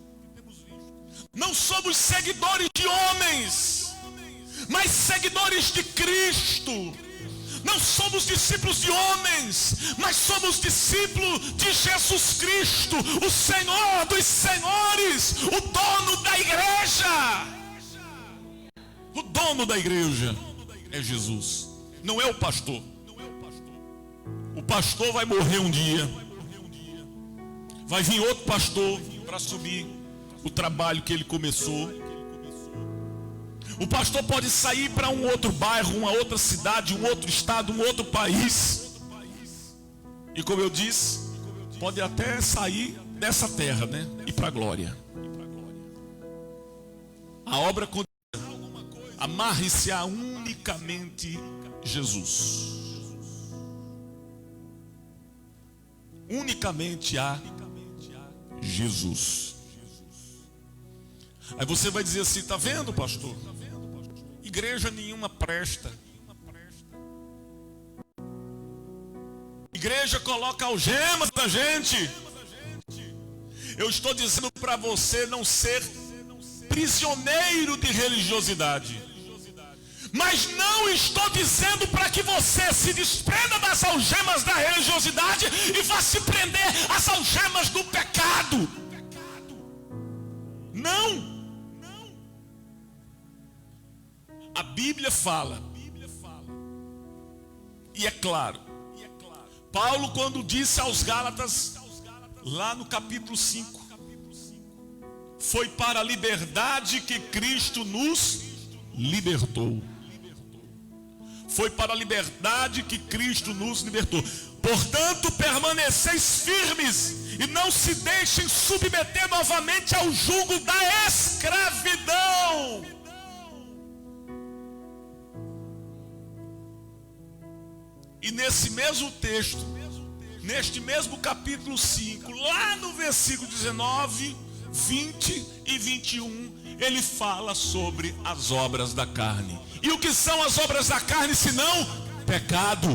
Não somos seguidores de homens, mas seguidores de Cristo. Não somos discípulos de homens, mas somos discípulos de Jesus Cristo, o Senhor dos senhores, o dono da igreja. O dono da igreja é Jesus, não é o pastor. O pastor vai morrer um dia. Vai vir outro pastor para assumir o trabalho que ele começou. O pastor pode sair para um outro bairro, uma outra cidade, um outro estado, um outro país. E como eu disse, pode até sair dessa terra, né? E para a glória. A obra continua. Amarre-se a unicamente Jesus. Unicamente a Jesus. Aí você vai dizer assim, tá vendo, pastor? Igreja nenhuma presta. Igreja coloca algemas na gente. Eu estou dizendo para você não ser prisioneiro de religiosidade. Mas não estou dizendo para que você se desprenda das algemas da religiosidade e vá se prender às algemas do pecado. Não. A Bíblia fala, e é claro, Paulo quando disse aos Gálatas, lá no capítulo 5, foi para a liberdade que Cristo nos libertou. Foi para a liberdade que Cristo nos libertou. Portanto, permaneceis firmes e não se deixem submeter novamente ao jugo da escravidão. E nesse mesmo texto, neste mesmo capítulo 5, lá no versículo 19, 20 e 21, ele fala sobre as obras da carne. E o que são as obras da carne senão pecado?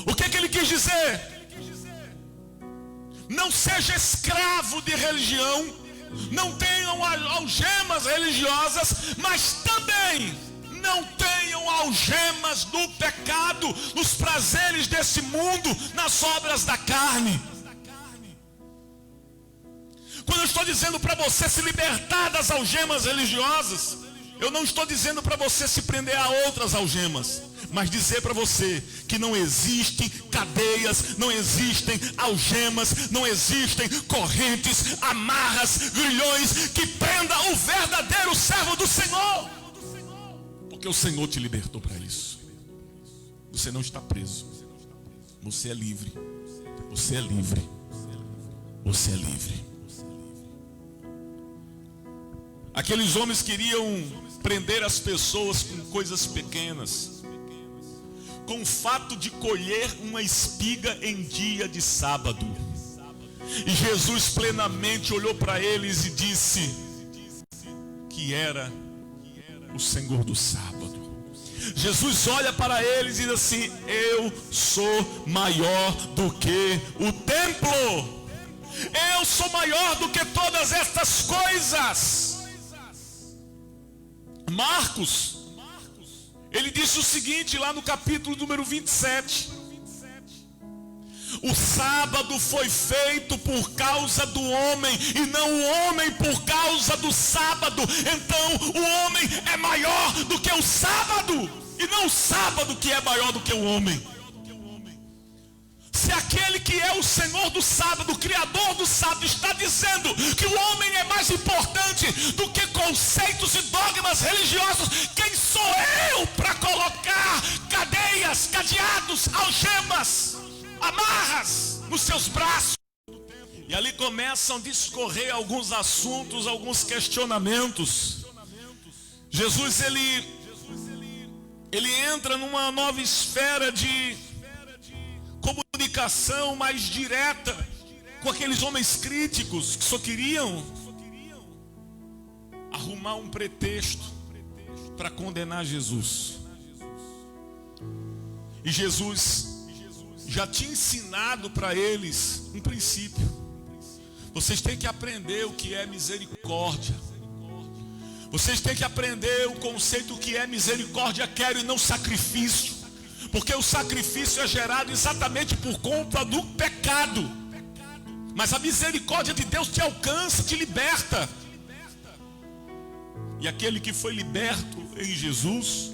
O que ele quis dizer? Não seja escravo de religião, não tenham algemas religiosas, mas também não tenham algemas do pecado, nos prazeres desse mundo, nas obras da carne. Quando eu estou dizendo para você se libertar das algemas religiosas, eu não estou dizendo para você se prender a outras algemas, mas dizer para você que não existem cadeias, não existem algemas, não existem correntes, amarras, grilhões que prendam o verdadeiro servo do Senhor. Porque o Senhor te libertou para isso. Você não está preso. Você é livre. Você é livre. Você é livre. Aqueles homens queriam prender as pessoas com coisas pequenas, com o fato de colher uma espiga em dia de sábado. E Jesus plenamente olhou para eles e disse que era o Senhor do sábado. Jesus olha para eles e diz assim: eu sou maior do que o templo. Eu sou maior do que todas estas coisas. Marcos, Ele disse o seguinte lá no capítulo número 27. O sábado foi feito por causa do homem e não o homem por causa do sábado. Então o homem é maior do que o sábado e não o sábado que é maior do que o homem. Se aquele que é o Senhor do sábado, o Criador do sábado, está dizendo que o homem é mais importante do que conceitos e dogmas religiosos, quem sou eu para colocar cadeias, cadeados, algemas, amarras nos seus braços? E ali começam a discorrer alguns assuntos, alguns questionamentos. Jesus, ele entra numa nova esfera de comunicação mais direta com aqueles homens críticos que só queriam arrumar um pretexto para condenar Jesus. E Jesus já tinha ensinado para eles um princípio. Vocês têm que aprender o que é misericórdia. Vocês têm que aprender o conceito que é misericórdia, quero, e não sacrifício. Porque o sacrifício é gerado exatamente por conta do pecado. Mas a misericórdia de Deus te alcança, te liberta. E aquele que foi liberto em Jesus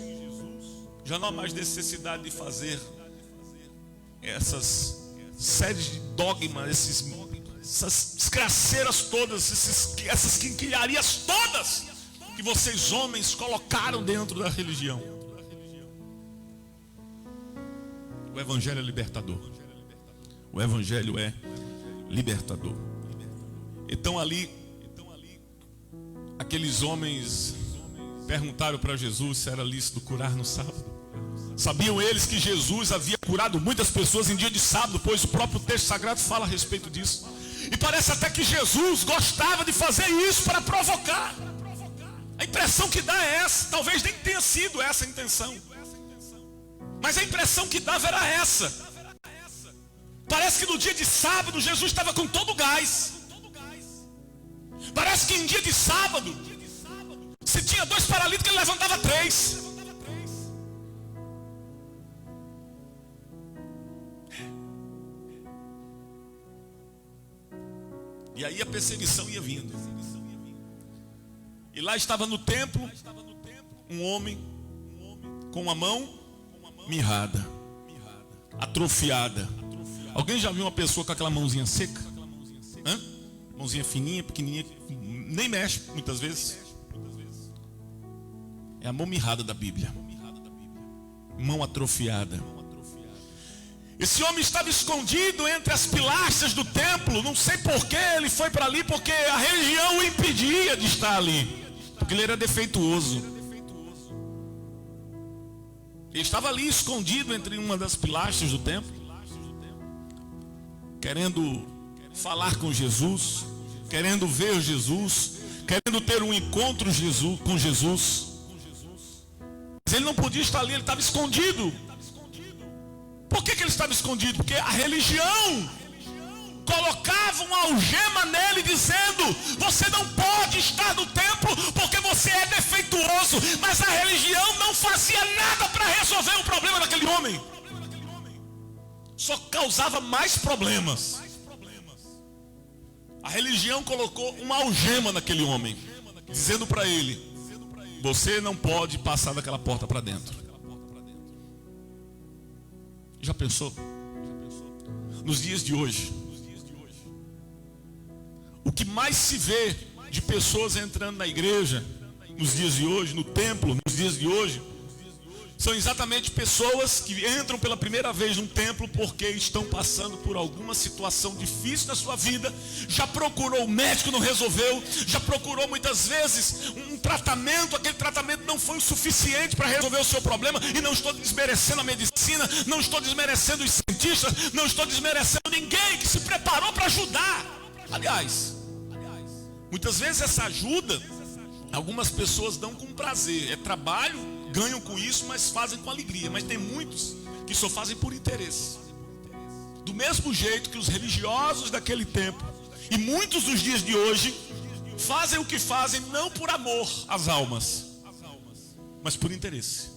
já não há mais necessidade de fazer essas séries de dogmas, essas desgraceiras todas, essas quinquilharias todas que vocês homens colocaram dentro da religião. O Evangelho é libertador. O Evangelho é libertador. Então ali, aqueles homens perguntaram para Jesus se era lícito curar no sábado. Sabiam eles que Jesus havia curado muitas pessoas em dia de sábado, pois o próprio texto sagrado fala a respeito disso. E parece até que Jesus gostava de fazer isso para provocar. A impressão que dá é essa. Talvez nem tenha sido essa a intenção, mas a impressão que dava era essa. Parece que no dia de sábado Jesus estava com todo o gás. Parece que em dia de sábado, se tinha 2 paralíticos, ele levantava 3. E aí a perseguição ia vindo. E lá estava no templo um homem com uma mão mirrada, atrofiada. Alguém já viu uma pessoa com aquela mãozinha seca? Hã? Mãozinha fininha, pequenininha, nem mexe muitas vezes. É a mão mirrada da Bíblia. Mão atrofiada. Esse homem estava escondido entre as pilastras do templo. Não sei porquê ele foi para ali, porque a religião o impedia de estar ali, porque ele era defeituoso. Ele estava ali escondido entre uma das pilastras do templo, querendo falar com Jesus, querendo ver Jesus, querendo ter um encontro com Jesus. Mas ele não podia estar ali, ele estava escondido. Por que ele estava escondido? Porque a religião colocava uma algema nele dizendo: você não pode estar no templo porque você é defeituoso. Mas a religião não fazia nada para resolver o problema daquele homem, só causava mais problemas. A religião colocou uma algema naquele homem, dizendo para ele: você não pode passar daquela porta para dentro. Já pensou? Nos dias de hoje, o que mais se vê de pessoas entrando na igreja nos dias de hoje, no templo, nos dias de hoje, são exatamente pessoas que entram pela primeira vez num templo porque estão passando por alguma situação difícil na sua vida. Já procurou o médico, não resolveu. Já procurou muitas vezes um tratamento, aquele tratamento não foi o suficiente para resolver o seu problema. E não estou desmerecendo a medicina, não estou desmerecendo os cientistas, não estou desmerecendo ninguém que se preparou para ajudar. Aliás, muitas vezes essa ajuda, algumas pessoas dão com prazer, é trabalho, ganham com isso, mas fazem com alegria. Mas tem muitos que só fazem por interesse. Do mesmo jeito que os religiosos daquele tempo e muitos dos dias de hoje fazem o que fazem não por amor às almas, mas por interesse.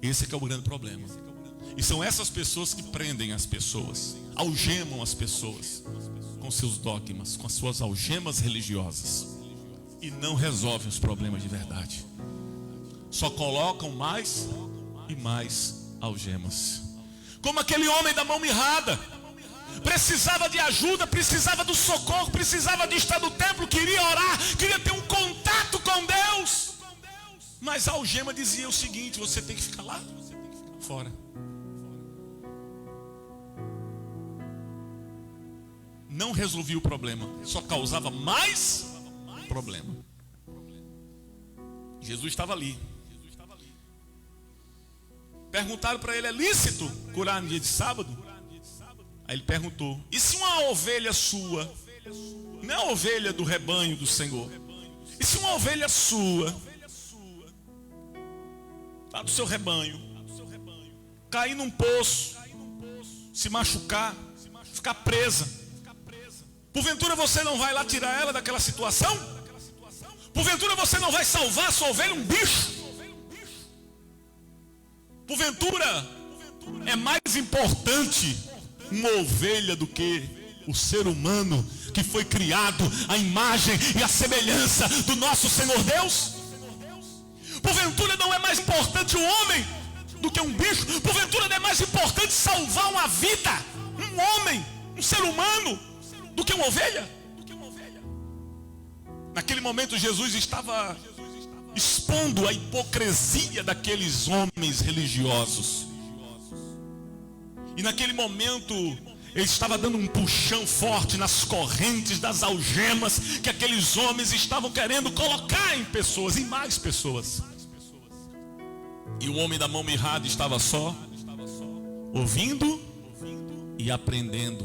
Esse é que é o grande problema. E são essas pessoas que prendem as pessoas, algemam as pessoas com seus dogmas, com as suas algemas religiosas, e não resolvem os problemas de verdade. Só colocam mais e mais algemas. Como aquele homem da mão mirrada, precisava de ajuda, precisava do socorro, precisava de estar no templo, queria orar, queria ter um contato com Deus, mas a algema dizia o seguinte: você tem que ficar lá fora. Não resolvia o problema, só causava mais problema. Jesus estava ali. Perguntaram para ele: é lícito curar no dia de sábado? Aí ele perguntou: e se uma ovelha sua, não é a ovelha do rebanho do Senhor, e se uma ovelha sua, lá do seu rebanho, cair num poço, se machucar, ficar presa, porventura você não vai lá tirar ela daquela situação? Porventura você não vai salvar a sua ovelha, um bicho? Porventura é mais importante uma ovelha do que o ser humano que foi criado à imagem e à semelhança do nosso Senhor Deus? Porventura não é mais importante o homem do que um bicho? Porventura não é mais importante salvar uma vida, um homem, um ser humano, do que uma ovelha? Naquele momento Jesus estava expondo a hipocrisia daqueles homens religiosos. E naquele momento ele estava dando um puxão forte nas correntes das algemas que aqueles homens estavam querendo colocar em pessoas, em mais pessoas. E o homem da mão mirrada estava só ouvindo e aprendendo.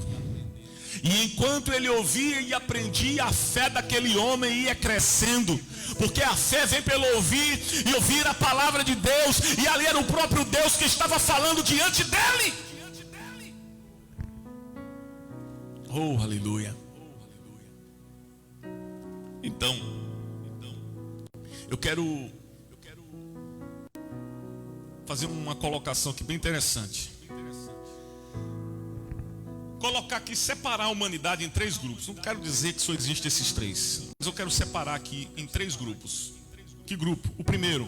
E enquanto ele ouvia e aprendia, a fé daquele homem ia crescendo. Porque a fé vem pelo ouvir e ouvir a palavra de Deus. E ali era o próprio Deus que estava falando diante dele. Oh, aleluia. Então, eu quero fazer uma colocação aqui bem interessante. Colocar aqui, separar a humanidade em três grupos. Não quero dizer que só existe esses três, mas eu quero separar aqui em três grupos. Que grupo? O primeiro,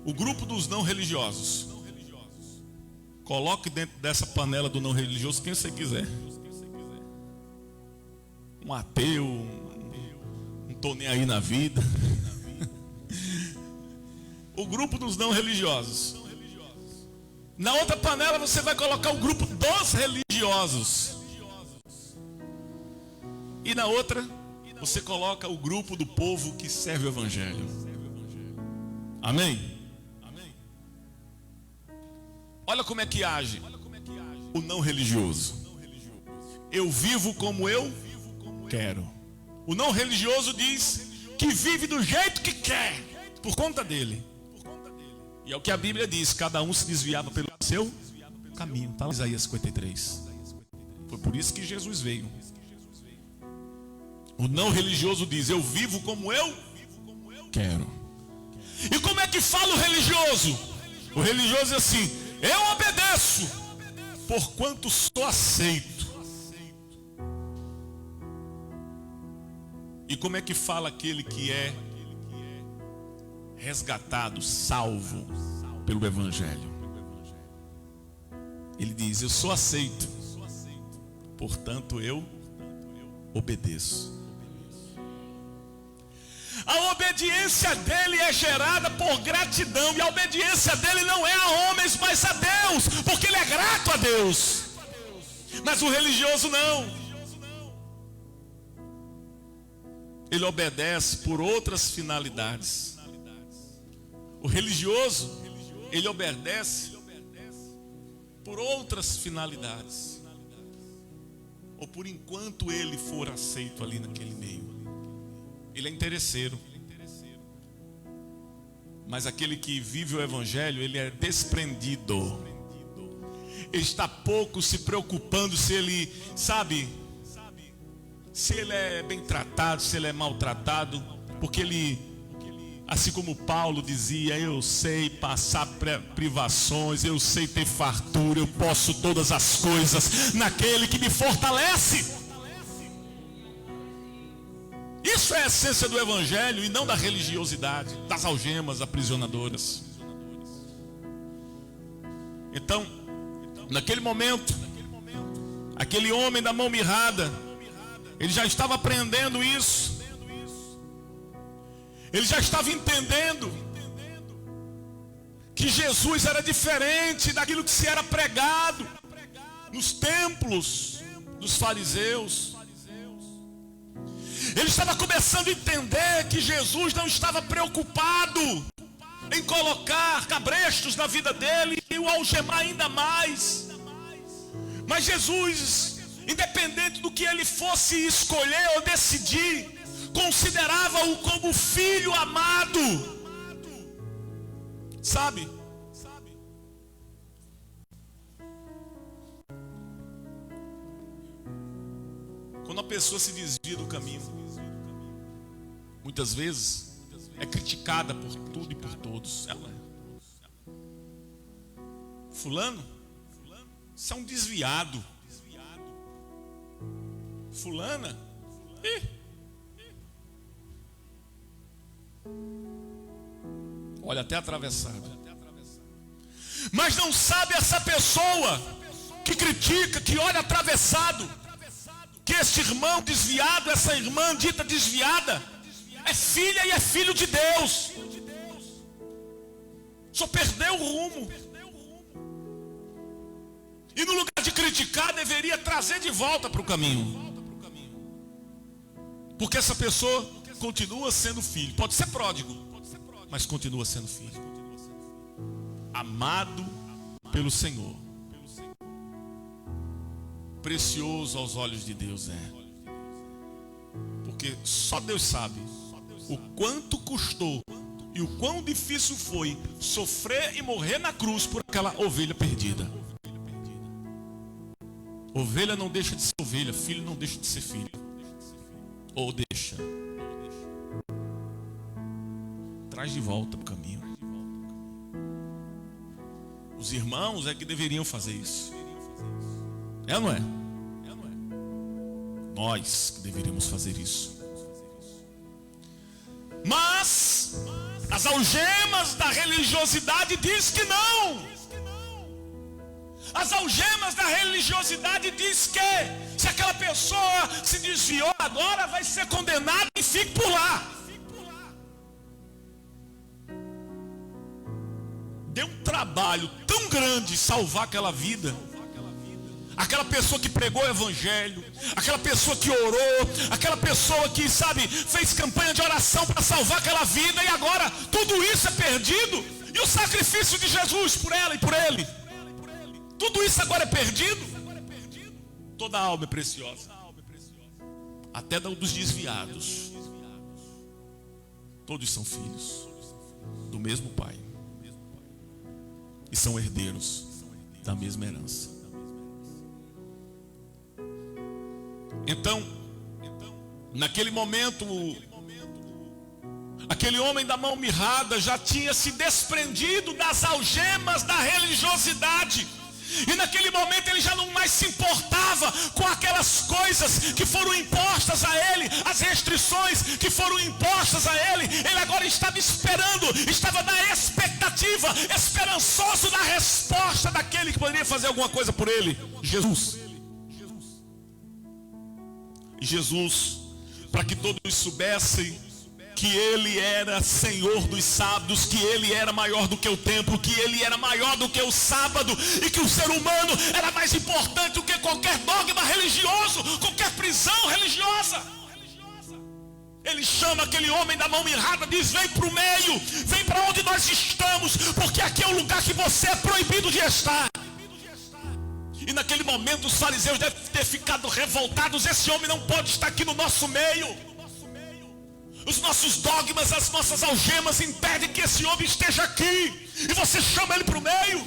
o grupo dos não religiosos. Coloque dentro dessa panela do não religioso quem você quiser. Um ateu, não estou nem aí na vida. O grupo dos não religiosos. Na outra panela você vai colocar o grupo dos religiosos. E na outra, você coloca o grupo do povo que serve o Evangelho. Amém? Olha como é que age o não religioso. Eu vivo como eu quero. O não religioso diz que vive do jeito que quer, por conta dele. E é o que a Bíblia diz: cada um se desviava pelo seu caminho. Está lá em Isaías 53. Foi por isso que Jesus veio. O não religioso diz: eu vivo como eu quero. E como é que fala o religioso? O religioso diz assim: eu obedeço, porquanto sou aceito. E como é que fala aquele que é resgatado, salvo pelo Evangelho? Ele diz: eu sou aceito, portanto eu obedeço. A obediência dele é gerada por gratidão. E a obediência dele não é a homens, mas a Deus, porque ele é grato a Deus. Mas o religioso não. Ele obedece por outras finalidades. O religioso, ele obedece por outras finalidades, ou por enquanto ele for aceito ali naquele meio. Ele é interesseiro. Mas aquele que vive o Evangelho, ele é desprendido. Ele está pouco se preocupando se ele, sabe, se ele é bem tratado, se ele é maltratado, porque ele Assim como Paulo dizia, eu sei passar privações, eu sei ter fartura, eu posso todas as coisas naquele que me fortalece. Isso é a essência do evangelho e não da religiosidade, das algemas aprisionadoras. Então, naquele momento, aquele homem da mão mirrada, ele já estava aprendendo isso. Ele já estava entendendo que Jesus era diferente daquilo que se era pregado nos templos dos fariseus. Ele estava começando a entender que Jesus não estava preocupado em colocar cabrestos na vida dele e o algemar ainda mais. Mas Jesus, independente do que ele fosse escolher ou decidir, considerava-o como filho amado. Sabe? Quando a pessoa se desvia do caminho, muitas vezes é criticada por tudo e por todos. Fulano, você é um desviado. Fulana, olha, até atravessado. Mas não sabe essa pessoa que critica, que olha atravessado, que esse irmão desviado, essa irmã dita desviada, é filha e é filho de Deus. Só perdeu o rumo. E no lugar de criticar, deveria trazer de volta para o caminho. Porque essa pessoa continua sendo filho. Pode ser pródigo, mas continua sendo filho. Amado pelo Senhor. Precioso aos olhos de Deus é. Porque só Deus sabe o quanto custou e o quão difícil foi sofrer e morrer na cruz por aquela ovelha perdida. Ovelha não deixa de ser ovelha, filho não deixa de ser filho. Ou deixa. Traz de volta para o caminho. Os irmãos é que deveriam fazer isso. É ou não é? Nós que deveríamos fazer isso. Mas as algemas da religiosidade diz que não. As algemas da religiosidade diz que se aquela pessoa se desviou agora vai ser condenada e fique por lá. Deu um trabalho tão grande salvar aquela vida. Aquela pessoa que pregou o evangelho, aquela pessoa que orou, aquela pessoa que, sabe, fez campanha de oração para salvar aquela vida, e agora tudo isso é perdido. E o sacrifício de Jesus por ela e por ele, tudo isso agora é perdido. Toda alma é preciosa, até dos desviados. Todos são filhos do mesmo Pai e são herdeiros da mesma herança. Então, naquele momento, aquele homem da mão mirrada já tinha se desprendido das algemas da religiosidade. E naquele momento ele já não mais se importava com aquelas coisas que foram impostas a ele, as restrições que foram impostas a ele. Ele agora estava esperando, estava na expectativa, esperançoso da resposta daquele que poderia fazer alguma coisa por ele, Jesus. Jesus, para que todos soubessem que ele era Senhor dos sábados, que ele era maior do que o templo, que ele era maior do que o sábado, e que o ser humano era mais importante do que qualquer dogma religioso, qualquer prisão religiosa. Ele chama aquele homem da mão mirrada, diz: vem para o meio, vem para onde nós estamos, porque aqui é o lugar que você é proibido de estar. E naquele momento os fariseus devem ter ficado revoltados. Esse homem não pode estar aqui no nosso meio. Os nossos dogmas, as nossas algemas impedem que esse homem esteja aqui. E você chama ele para o meio.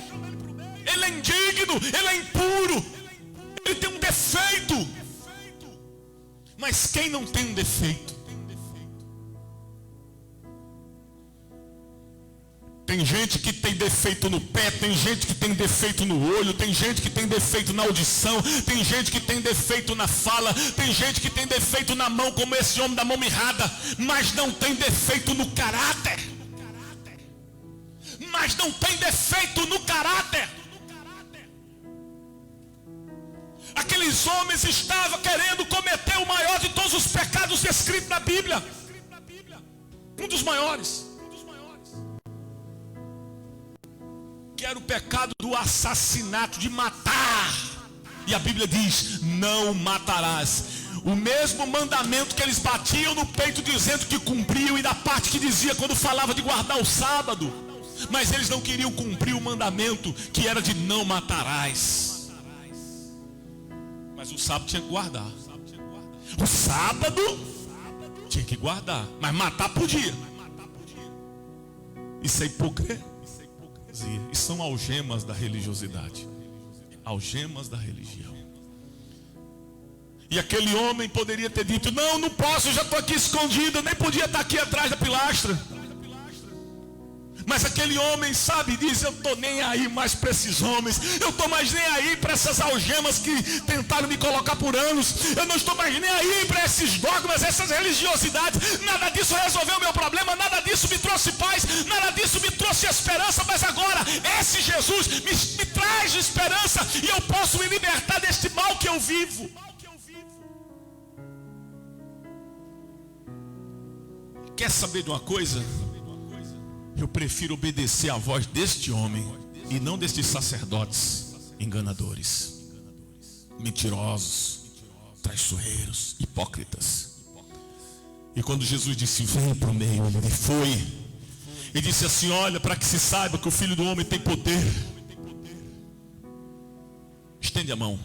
Ele é indigno, ele é impuro, ele tem um defeito. Mas quem não tem um defeito? Tem gente que tem defeito no pé, tem gente que tem defeito no olho, tem gente que tem defeito na audição, tem gente que tem defeito na fala, tem gente que tem defeito na mão, como esse homem da mão mirrada, mas não tem defeito no caráter. Mas não tem defeito no caráter. Aqueles homens estavam querendo cometer o maior de todos os pecados descritos na Bíblia. Um dos maiores. Que era o pecado do assassinato, de matar. E a Bíblia diz: não matarás. O mesmo mandamento que eles batiam no peito dizendo que cumpriam, e da parte que dizia quando falava de guardar o sábado. Mas eles não queriam cumprir o mandamento que era de não matarás. Mas o sábado tinha que guardar. O sábado tinha que guardar, mas matar podia. Isso é hipocrisia. E são algemas da religiosidade. Algemas da religião. E aquele homem poderia ter dito: não, não posso, eu já estou aqui escondido, eu nem podia estar aqui atrás da pilastra. Mas aquele homem, sabe, diz: eu estou nem aí mais para esses homens, eu estou mais nem aí para essas algemas que tentaram me colocar por anos, eu não estou mais nem aí para esses dogmas, essas religiosidades. Nada disso resolveu o meu problema, nada disso me trouxe paz, nada disso me trouxe esperança. Mas agora esse Jesus me traz esperança, e eu posso me libertar deste mal que eu vivo. Quer saber de uma coisa? Eu prefiro obedecer à voz deste homem e não destes sacerdotes enganadores, mentirosos, traiçoeiros, hipócritas. E quando Jesus disse: vem para o meio, ele foi e disse assim: olha, para que se saiba que o Filho do Homem tem poder, estende a mão.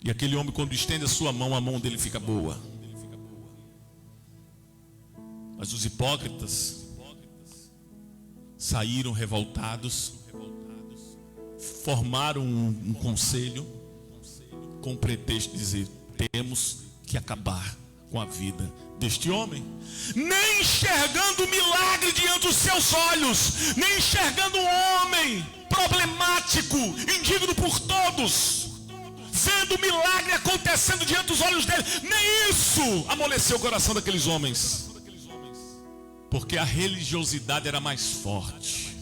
E aquele homem, quando estende a sua mão, a mão dele fica boa. Mas os hipócritas saíram revoltados, formaram um conselho com o pretexto de dizer: temos que acabar com a vida deste homem. Nem enxergando o milagre diante dos seus olhos, nem enxergando um homem problemático, indigno por todos, vendo o milagre acontecendo diante dos olhos dele, nem isso amoleceu o coração daqueles homens. Porque a religiosidade era mais forte.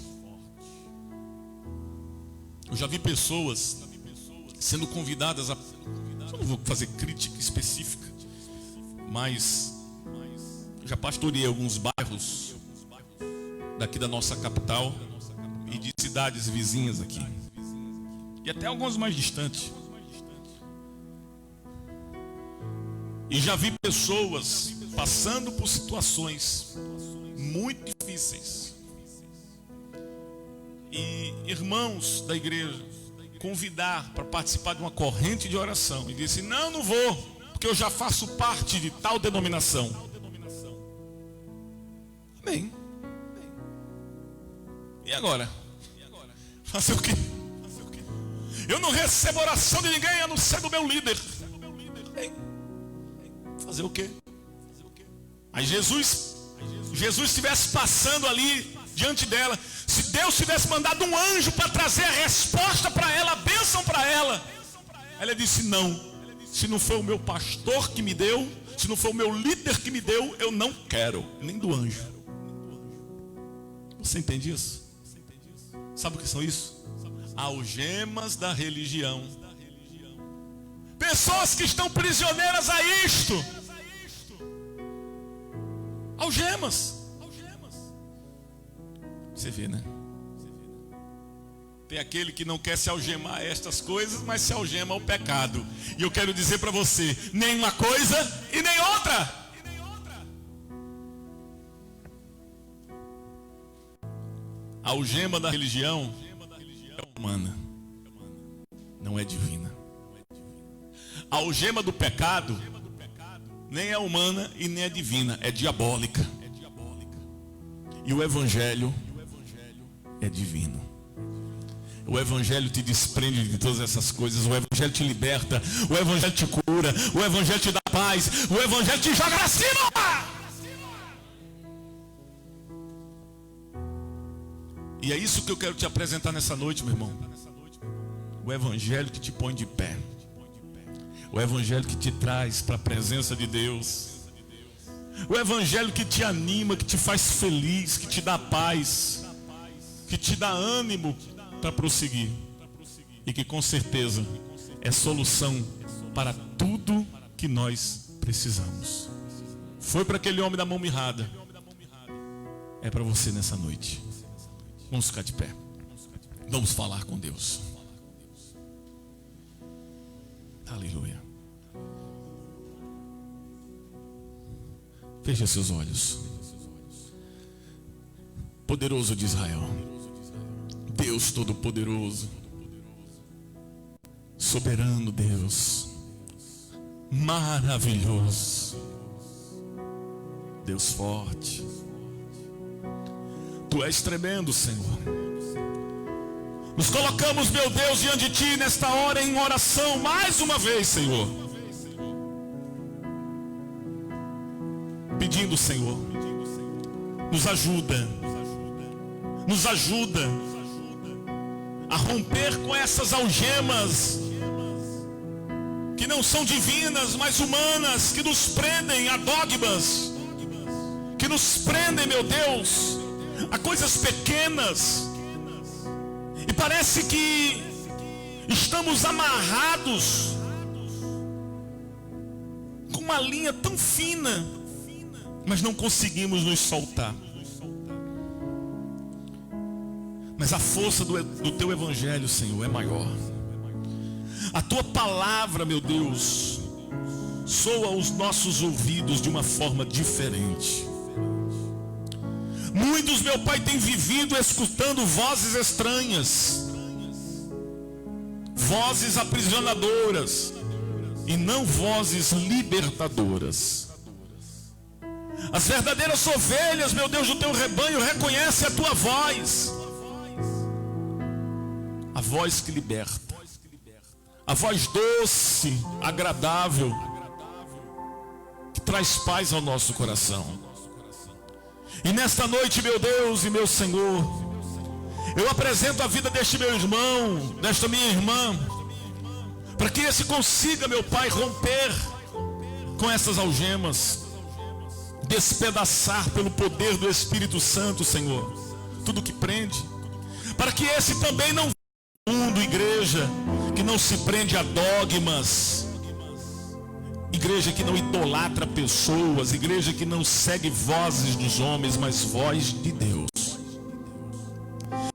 Eu já vi pessoas sendo convidadas a... Eu não vou fazer crítica específica, mas já pastoreei alguns bairros daqui da nossa capital e de cidades vizinhas aqui, e até alguns mais distantes. E já vi pessoas passando por situações muito difíceis, e irmãos da igreja convidar para participar de uma corrente de oração, e disse: não vou, porque eu já faço parte de tal denominação. Amém. E agora? Fazer o quê? Eu não recebo oração de ninguém a não ser do meu líder. Fazer o quê? Aí Jesus estivesse passando ali diante dela, se Deus tivesse mandado um anjo para trazer a resposta para ela, a bênção para ela, ela disse: não, se não foi o meu pastor que me deu, se não foi o meu líder que me deu, eu não quero, nem do anjo. Você entende isso? Sabe o que são isso? Algemas da religião. Pessoas que estão prisioneiras a isto. Algemas. Você vê, né? Tem aquele que não quer se algemar a estas coisas, mas se algema ao pecado. E eu quero dizer para você: nem uma coisa e nem outra. A algema da religião é humana, não é divina. A algema do pecado nem é humana e nem é divina, é diabólica. E o evangelho é divino. O evangelho te desprende de todas essas coisas. O evangelho te liberta. O evangelho te cura. O evangelho te dá paz. O evangelho te joga pra cima. E é isso que eu quero te apresentar nessa noite, meu irmão. O evangelho que te põe de pé. O evangelho que te traz para a presença de Deus. O evangelho que te anima, que te faz feliz, que te dá paz, que te dá ânimo para prosseguir. E que com certeza é solução para tudo que nós precisamos. Foi para aquele homem da mão mirrada. É para você nessa noite. Vamos ficar de pé. Vamos falar com Deus. Aleluia. Feche seus olhos. Poderoso de Israel, Deus Todo-Poderoso, soberano Deus, maravilhoso, Deus forte. Tu és tremendo, Senhor. Nos colocamos, meu Deus, diante de Ti nesta hora em oração mais uma vez, Senhor. Pedindo, Senhor, nos ajuda a romper com essas algemas que não são divinas, mas humanas, que nos prendem a dogmas, que nos prendem, meu Deus, a coisas pequenas, e parece que estamos amarrados com uma linha tão fina, mas não conseguimos nos soltar. Mas a força do Teu Evangelho, Senhor, é maior. A Tua palavra, meu Deus, soa aos nossos ouvidos de uma forma diferente. Muitos, meu Pai, têm vivido escutando vozes estranhas, vozes aprisionadoras, e não vozes libertadoras. As verdadeiras ovelhas, meu Deus, do Teu rebanho reconhecem a Tua voz, a voz que liberta, a voz doce, agradável, que traz paz ao nosso coração. E nesta noite, meu Deus e meu Senhor, eu apresento a vida deste meu irmão, desta minha irmã, para que esse consiga, meu Pai, romper com essas algemas, despedaçar pelo poder do Espírito Santo, Senhor, tudo que prende, para que esse também não mundo, igreja que não se prende a dogmas, igreja que não idolatra pessoas, igreja que não segue vozes dos homens, mas voz de Deus,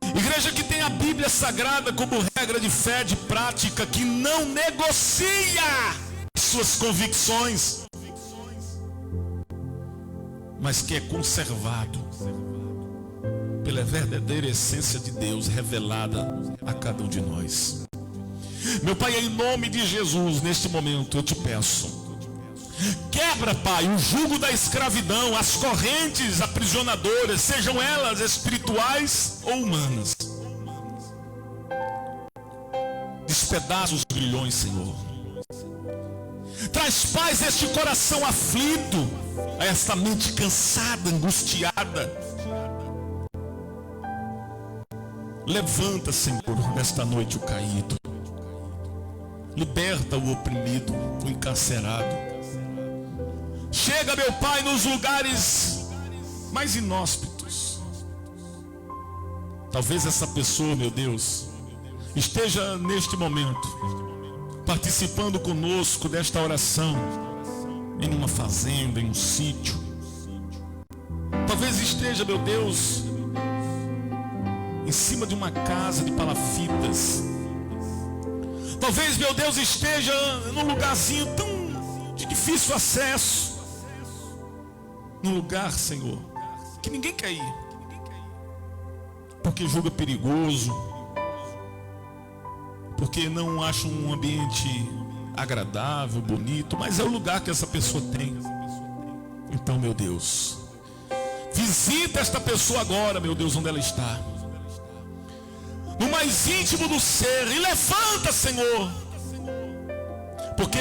igreja que tem a Bíblia Sagrada como regra de fé, de prática, que não negocia suas convicções, mas que é conservado pela verdadeira essência de Deus revelada a cada um de nós. Meu Pai, em nome de Jesus, neste momento eu te peço, quebra, Pai, o jugo da escravidão, as correntes aprisionadoras, sejam elas espirituais ou humanas. Despedaça os grilhões, Senhor. Traz paz a este coração aflito, a esta mente cansada, angustiada. Levanta, Senhor, nesta noite o caído. Liberta o oprimido, o encarcerado. Chega, meu Pai, nos lugares mais inóspitos. Talvez essa pessoa, meu Deus, esteja neste momento participando conosco desta oração em uma fazenda, em um sítio. Talvez esteja, meu Deus, em cima de uma casa de palafitas. Talvez, meu Deus, esteja num lugarzinho tão de difícil acesso, num lugar, Senhor, que ninguém quer ir, porque julga perigoso, porque não acha um ambiente agradável, bonito, mas é o lugar que essa pessoa tem. Então, meu Deus, visita esta pessoa agora, meu Deus, onde ela está, no mais íntimo do ser, e levanta, Senhor, porque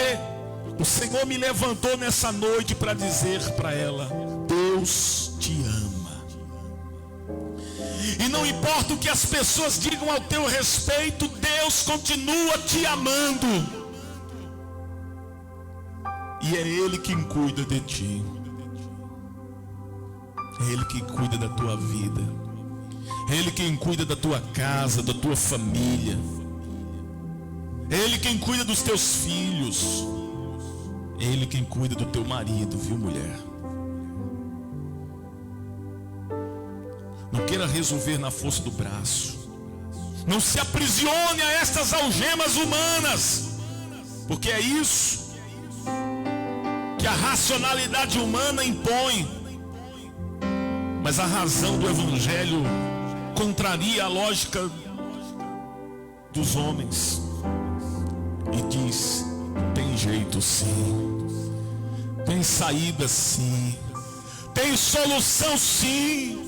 o Senhor me levantou nessa noite para dizer para ela: Deus te ama. E não importa o que as pessoas digam ao teu respeito, Deus continua te amando. E é Ele quem cuida de ti. É Ele quem cuida da tua vida. É Ele quem cuida da tua casa, da tua família. É Ele quem cuida dos teus filhos. É Ele quem cuida do teu marido, viu, mulher? Não queira resolver na força do braço. Não se aprisione a estas algemas humanas, porque é isso que a racionalidade humana impõe. Mas a razão do Evangelho contraria a lógica dos homens e diz: tem jeito sim, tem saída sim, tem solução sim.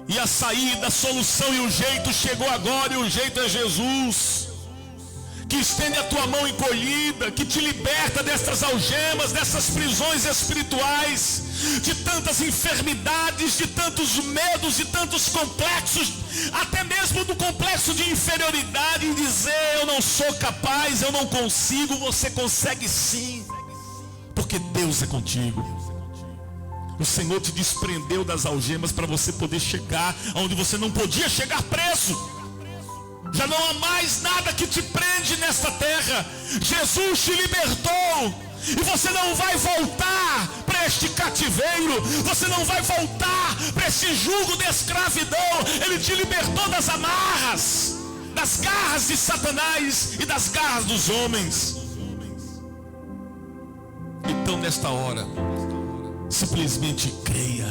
E a saída, a solução e o jeito chegou agora, e o jeito é Jesus, que estende a tua mão encolhida, que te liberta dessas algemas, dessas prisões espirituais, de tantas enfermidades, de tantos medos, de tantos complexos, até mesmo do complexo de inferioridade, em dizer: eu não sou capaz, eu não consigo. Você consegue sim, porque Deus é contigo. O Senhor te desprendeu das algemas para você poder chegar onde você não podia chegar preso. Já não há mais nada que te prende nesta terra. Jesus te libertou. E você não vai voltar para este cativeiro. Você não vai voltar para esse jugo de escravidão. Ele te libertou das amarras, das garras de Satanás e das garras dos homens. Então, nesta hora, simplesmente creia,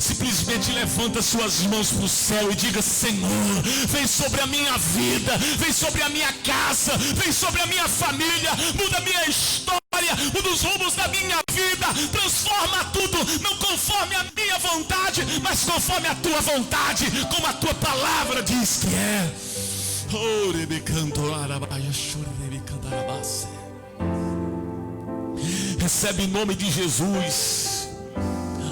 simplesmente levanta suas mãos para o céu e diga: Senhor, vem sobre a minha vida, vem sobre a minha casa, vem sobre a minha família, muda a minha história, muda os rumos da minha vida, transforma tudo, não conforme a minha vontade, mas conforme a tua vontade, como a tua palavra diz que é. Recebe em nome de Jesus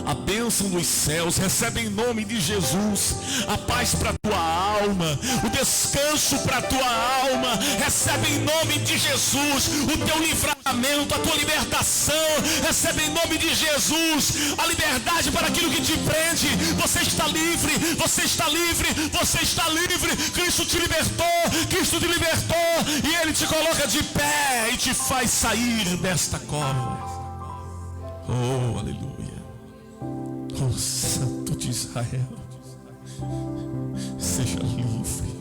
a bênção dos céus. Recebe em nome de Jesus a paz para a tua alma, o descanso para a tua alma. Recebe em nome de Jesus o teu livramento, a tua libertação. Recebe em nome de Jesus a liberdade para aquilo que te prende. Você está livre, você está livre, você está livre. Cristo te libertou, Cristo te libertou, e Ele te coloca de pé e te faz sair desta cova. Oh, aleluia. Oh, Santo de Israel, seja livre.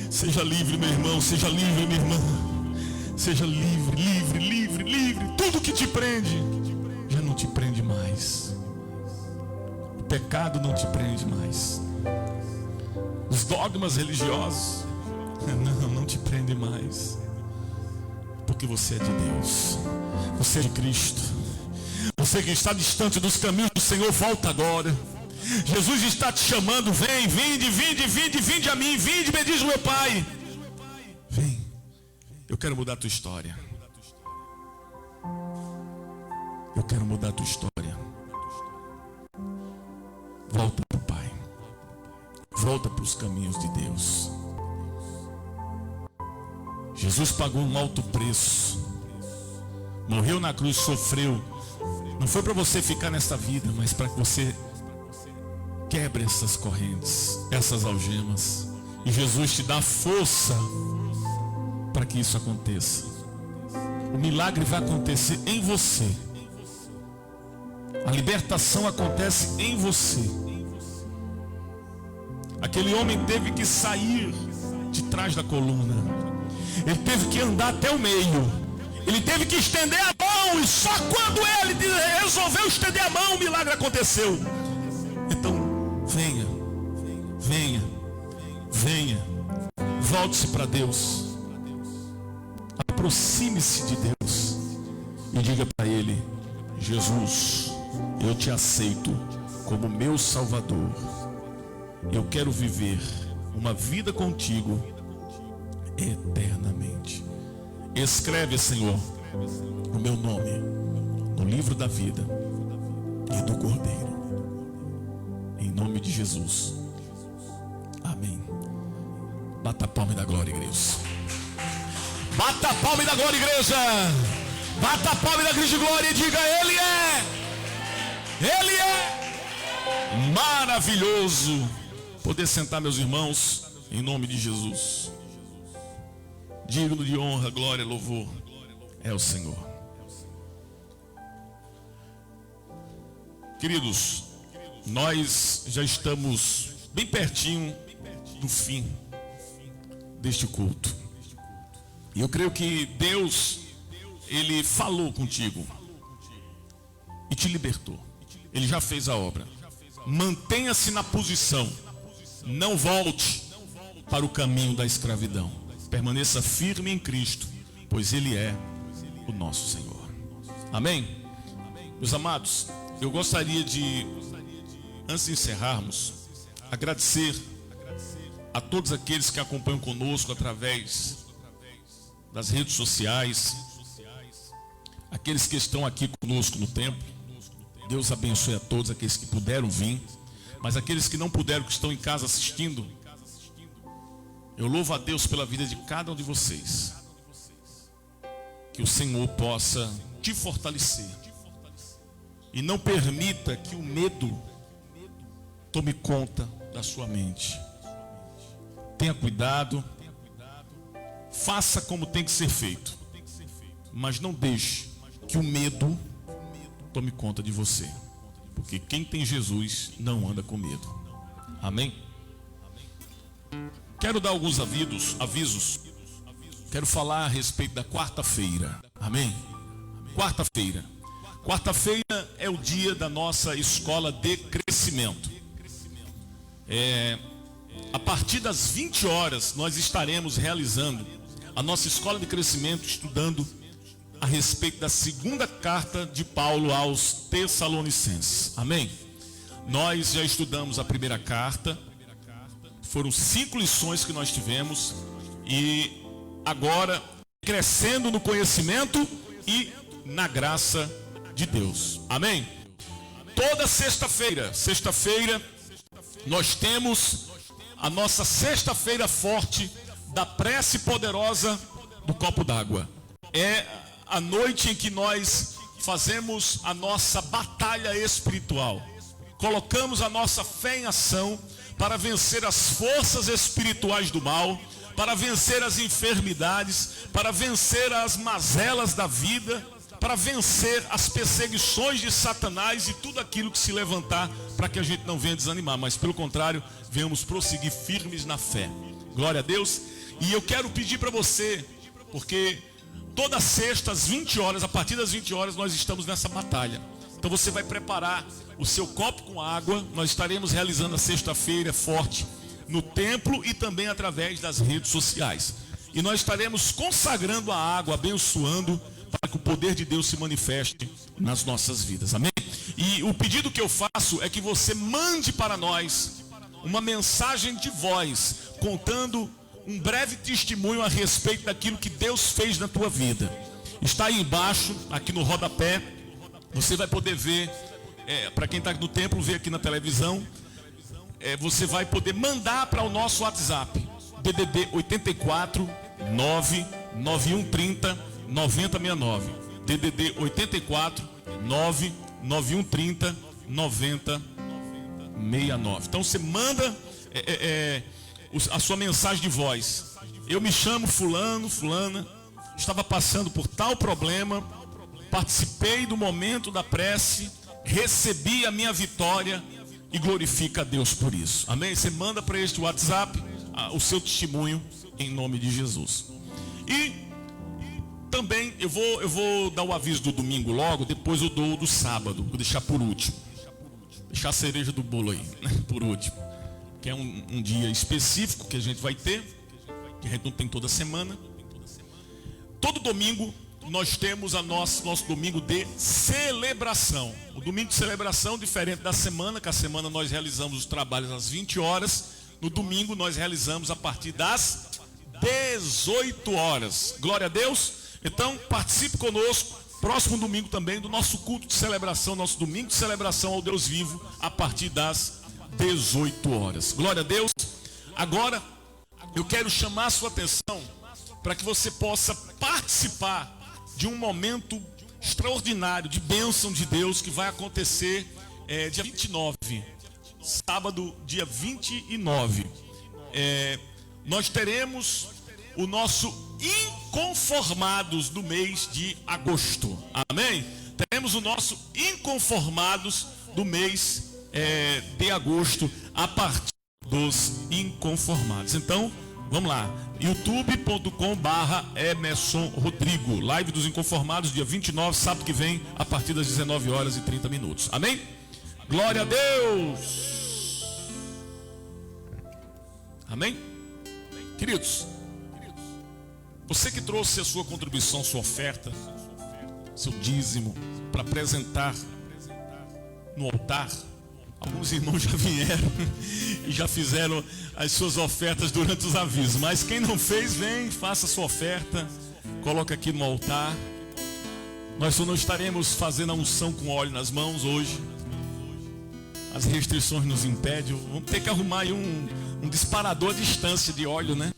Seja livre, meu irmão. Seja livre, minha irmã. Seja livre, livre, livre, livre. Tudo que te prende já não te prende mais. O pecado não te prende mais. Os dogmas religiosos não te prendem mais. Porque você é de Deus. Você é de Cristo. Você que está distante dos caminhos do Senhor, volta agora. Jesus está te chamando. Vem, vinde, vinde, vinde, vinde a mim. Vinde, me diz o meu Pai. Vem, eu quero mudar a tua história. Eu quero mudar a tua história. Volta para o Pai. Volta para os caminhos de Deus. Jesus pagou um alto preço. Morreu na cruz, sofreu. Não foi para você ficar nesta vida, mas para que você quebre essas correntes, essas algemas. E Jesus te dá força para que isso aconteça. O milagre vai acontecer em você. A libertação acontece em você. Aquele homem teve que sair de trás da coluna. Ele teve que andar até o meio. Ele teve que estender a mão, e só quando ele resolveu estender a mão, o milagre aconteceu. Então, venha, venha, venha, volte-se para Deus, aproxime-se de Deus e diga para Ele: Jesus, eu te aceito como meu Salvador. Eu quero viver uma vida contigo eternamente. Escreve, Senhor, o meu nome no livro da vida e do Cordeiro. Em nome de Jesus. Bata a palma e dá glória, igreja. Bata a palma e dá glória, igreja. Bata a palma e dá grande glória e diga: Ele é. Ele é maravilhoso. Poder sentar, meus irmãos, em nome de Jesus. Digno de honra, glória, louvor é o Senhor. Queridos, nós já estamos bem pertinho do fim deste culto. E eu creio que Deus, Ele falou contigo e te libertou. Ele já fez a obra. Mantenha-se na posição. Não volte para o caminho da escravidão. Permaneça firme em Cristo, pois Ele é o nosso Senhor. Amém? Meus amados, eu gostaria de, antes de encerrarmos, agradecer a todos aqueles que acompanham conosco através das redes sociais, aqueles que estão aqui conosco no templo. Deus abençoe a todos aqueles que puderam vir, mas aqueles que não puderam, que estão em casa assistindo, eu louvo a Deus pela vida de cada um de vocês. Que o Senhor possa te fortalecer e não permita que o medo tome conta da sua mente. Tenha cuidado, faça como tem que ser feito, mas não deixe que o medo tome conta de você, porque quem tem Jesus não anda com medo. Amém? Quero dar alguns avisos. Quero falar a respeito da quarta-feira. Amém? Quarta-feira. Quarta-feira é o dia da nossa escola de crescimento. A partir das 20 horas nós estaremos realizando a nossa escola de crescimento, estudando a respeito da segunda carta de Paulo aos Tessalonicenses. Amém? Nós já estudamos a primeira carta. Foram 5 lições que nós tivemos. E agora, crescendo no conhecimento e na graça de Deus. Amém? Toda sexta-feira, nós temos a nossa sexta-feira forte da prece poderosa do copo d'água. É a noite em que nós fazemos a nossa batalha espiritual. Colocamos a nossa fé em ação para vencer as forças espirituais do mal, para vencer as enfermidades, para vencer as mazelas da vida, para vencer as perseguições de Satanás e tudo aquilo que se levantar, para que a gente não venha desanimar, mas pelo contrário, venhamos prosseguir firmes na fé. Glória a Deus. E eu quero pedir para você, porque toda sexta às 20 horas, a partir das 20 horas nós estamos nessa batalha. Então você vai preparar o seu copo com água. Nós estaremos realizando a sexta-feira forte no templo e também através das redes sociais. E nós estaremos consagrando a água, abençoando, para que o poder de Deus se manifeste nas nossas vidas. Amém? E o pedido que eu faço é que você mande para nós uma mensagem de voz, contando um breve testemunho a respeito daquilo que Deus fez na tua vida. Está aí embaixo, aqui no rodapé. Você vai poder ver, para quem está no templo, ver aqui na televisão. Você vai poder mandar para o nosso WhatsApp, DDD 84 99130 9069. DDD 84 99130 9069. Então você manda a sua mensagem de voz. Eu me chamo fulano, fulana, estava passando por tal problema, participei do momento da prece, recebi a minha vitória e glorifica a Deus por isso. Amém? Você manda para este WhatsApp o seu testemunho em nome de Jesus. E também eu vou dar o aviso do domingo logo, depois eu dou o do sábado. Vou deixar por último. Deixar a cereja do bolo aí, né? Por último. Que é um dia específico que a gente vai ter, que a gente não tem toda semana. Todo domingo nós temos nosso domingo de celebração. O domingo de celebração, diferente da semana, que a semana nós realizamos os trabalhos às 20 horas. No domingo nós realizamos a partir das 18 horas. Glória a Deus. Então participe conosco. Próximo domingo também do nosso culto de celebração, nosso domingo de celebração ao Deus vivo, a partir das 18 horas. Glória a Deus. Agora eu quero chamar a sua atenção para que você possa participar de um momento extraordinário de bênção de Deus que vai acontecer dia 29, sábado, dia 29. Nós teremos o nosso Inconformados do mês de agosto. Amém? Teremos o nosso Inconformados do mês de agosto, a partir dos Inconformados. Então, vamos lá, youtube.com/Emerson Rodrigo, live dos Inconformados, dia 29, sábado que vem, a partir das 19h30. Amém? Glória a Deus! Amém? Queridos, você que trouxe a sua contribuição, sua oferta, seu dízimo, para apresentar no altar, alguns irmãos já vieram e já fizeram as suas ofertas durante os avisos. Mas quem não fez, vem, faça a sua oferta, coloca aqui no altar. Nós só não estaremos fazendo a unção com óleo nas mãos hoje. As restrições nos impedem. Vamos ter que arrumar aí um disparador à distância de óleo, né?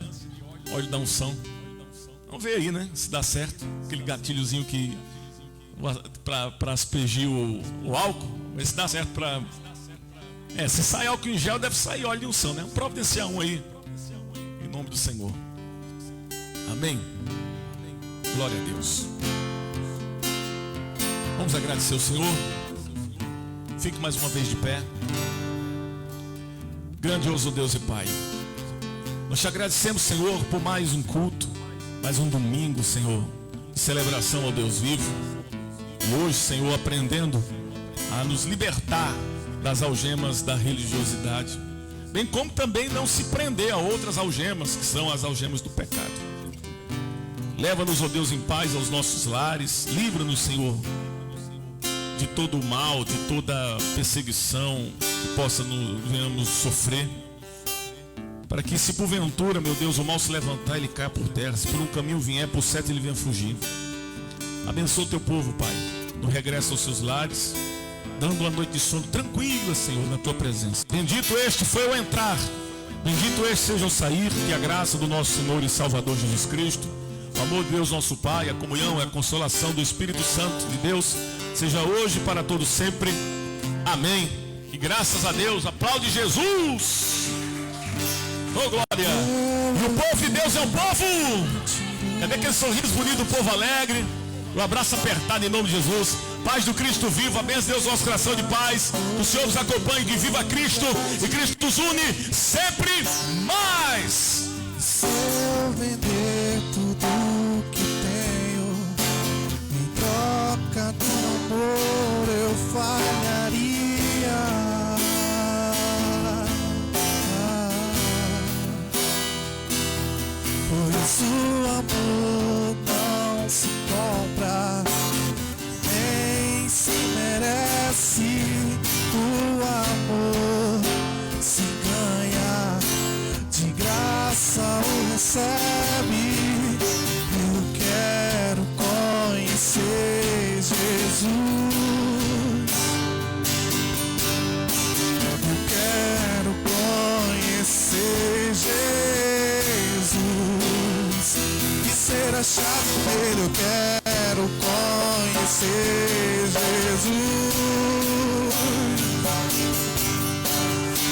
Óleo da unção. Vamos ver aí, né? Se dá certo. Aquele gatilhozinho que para aspergir o álcool. Ver se dá certo para... se sai álcool em gel, deve sair óleo de unção, né? Vamos providenciar um aí. Em nome do Senhor. Amém? Glória a Deus. Vamos agradecer ao Senhor. Fique mais uma vez de pé. Grandioso Deus e Pai, nós te agradecemos, Senhor, por mais um culto, mais um domingo, Senhor, de celebração ao Deus vivo. E hoje, Senhor, aprendendo a nos libertar das algemas da religiosidade, bem como também não se prender a outras algemas, que são as algemas do pecado. Leva-nos, ó Deus, em paz aos nossos lares. Livra-nos, Senhor, de todo o mal, de toda perseguição que possa nos sofrer, para que, se porventura, meu Deus, o mal se levantar, ele caia por terra. Se por um caminho vier, por certo ele venha fugir. Abençoa o teu povo, Pai, no regresso aos seus lares, dando uma noite de sono tranquila, Senhor, na tua presença. Bendito este foi o entrar, bendito este seja o sair. Que a graça do nosso Senhor e Salvador Jesus Cristo, o amor de Deus nosso Pai, a comunhão e a consolação do Espírito Santo de Deus seja hoje para todos sempre. Amém. E graças a Deus, aplaude Jesus. Oh, glória. E o povo de Deus é o povo. Cadê aquele sorriso bonito do povo alegre? Um abraço apertado em nome de Jesus. Paz do Cristo vivo, a bênção de Deus, nosso coração de paz. O Senhor nos acompanhe, que viva Cristo. E Cristo nos une sempre mais. Se eu vender tudo que tenho, em troca do amor eu falharia. Pois o amor não se compra, nem se merece. O amor se ganha, de graça o recebe. Eu quero conhecer Jesus. Eu quero conhecer Jesus e ser achado nele. Eu quero conhecer Jesus.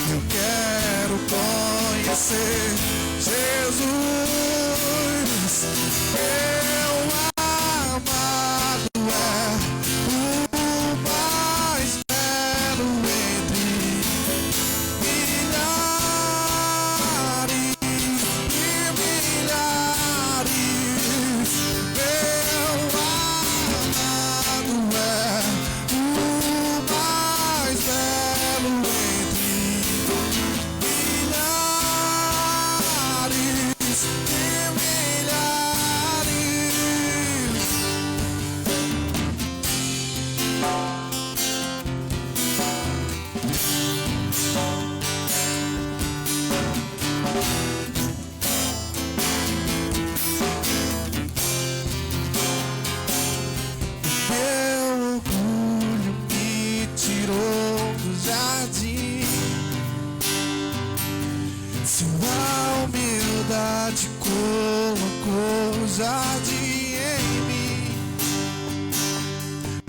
Eu quero conhecer Jesus. Meu amado é o mais belo entre milhares e milhares. Meu amado é o mais belo entre milhares e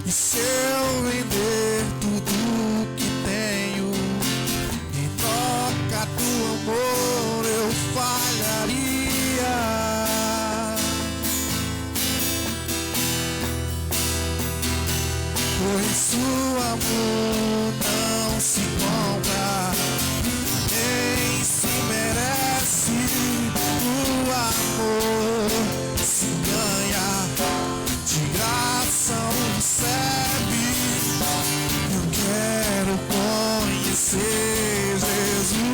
E se eu vender tudo que tenho, em troca do amor eu falharia. Pois o amor não se compra, nem se merece. O amor se ganha, de graça o recebe. Eu quero conhecer Jesus.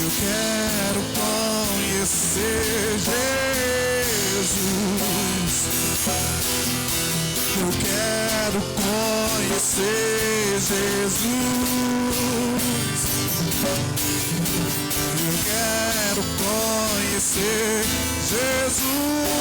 Eu quero conhecer Jesus. Eu quero conhecer Jesus. Eu quero conhecer Jesus.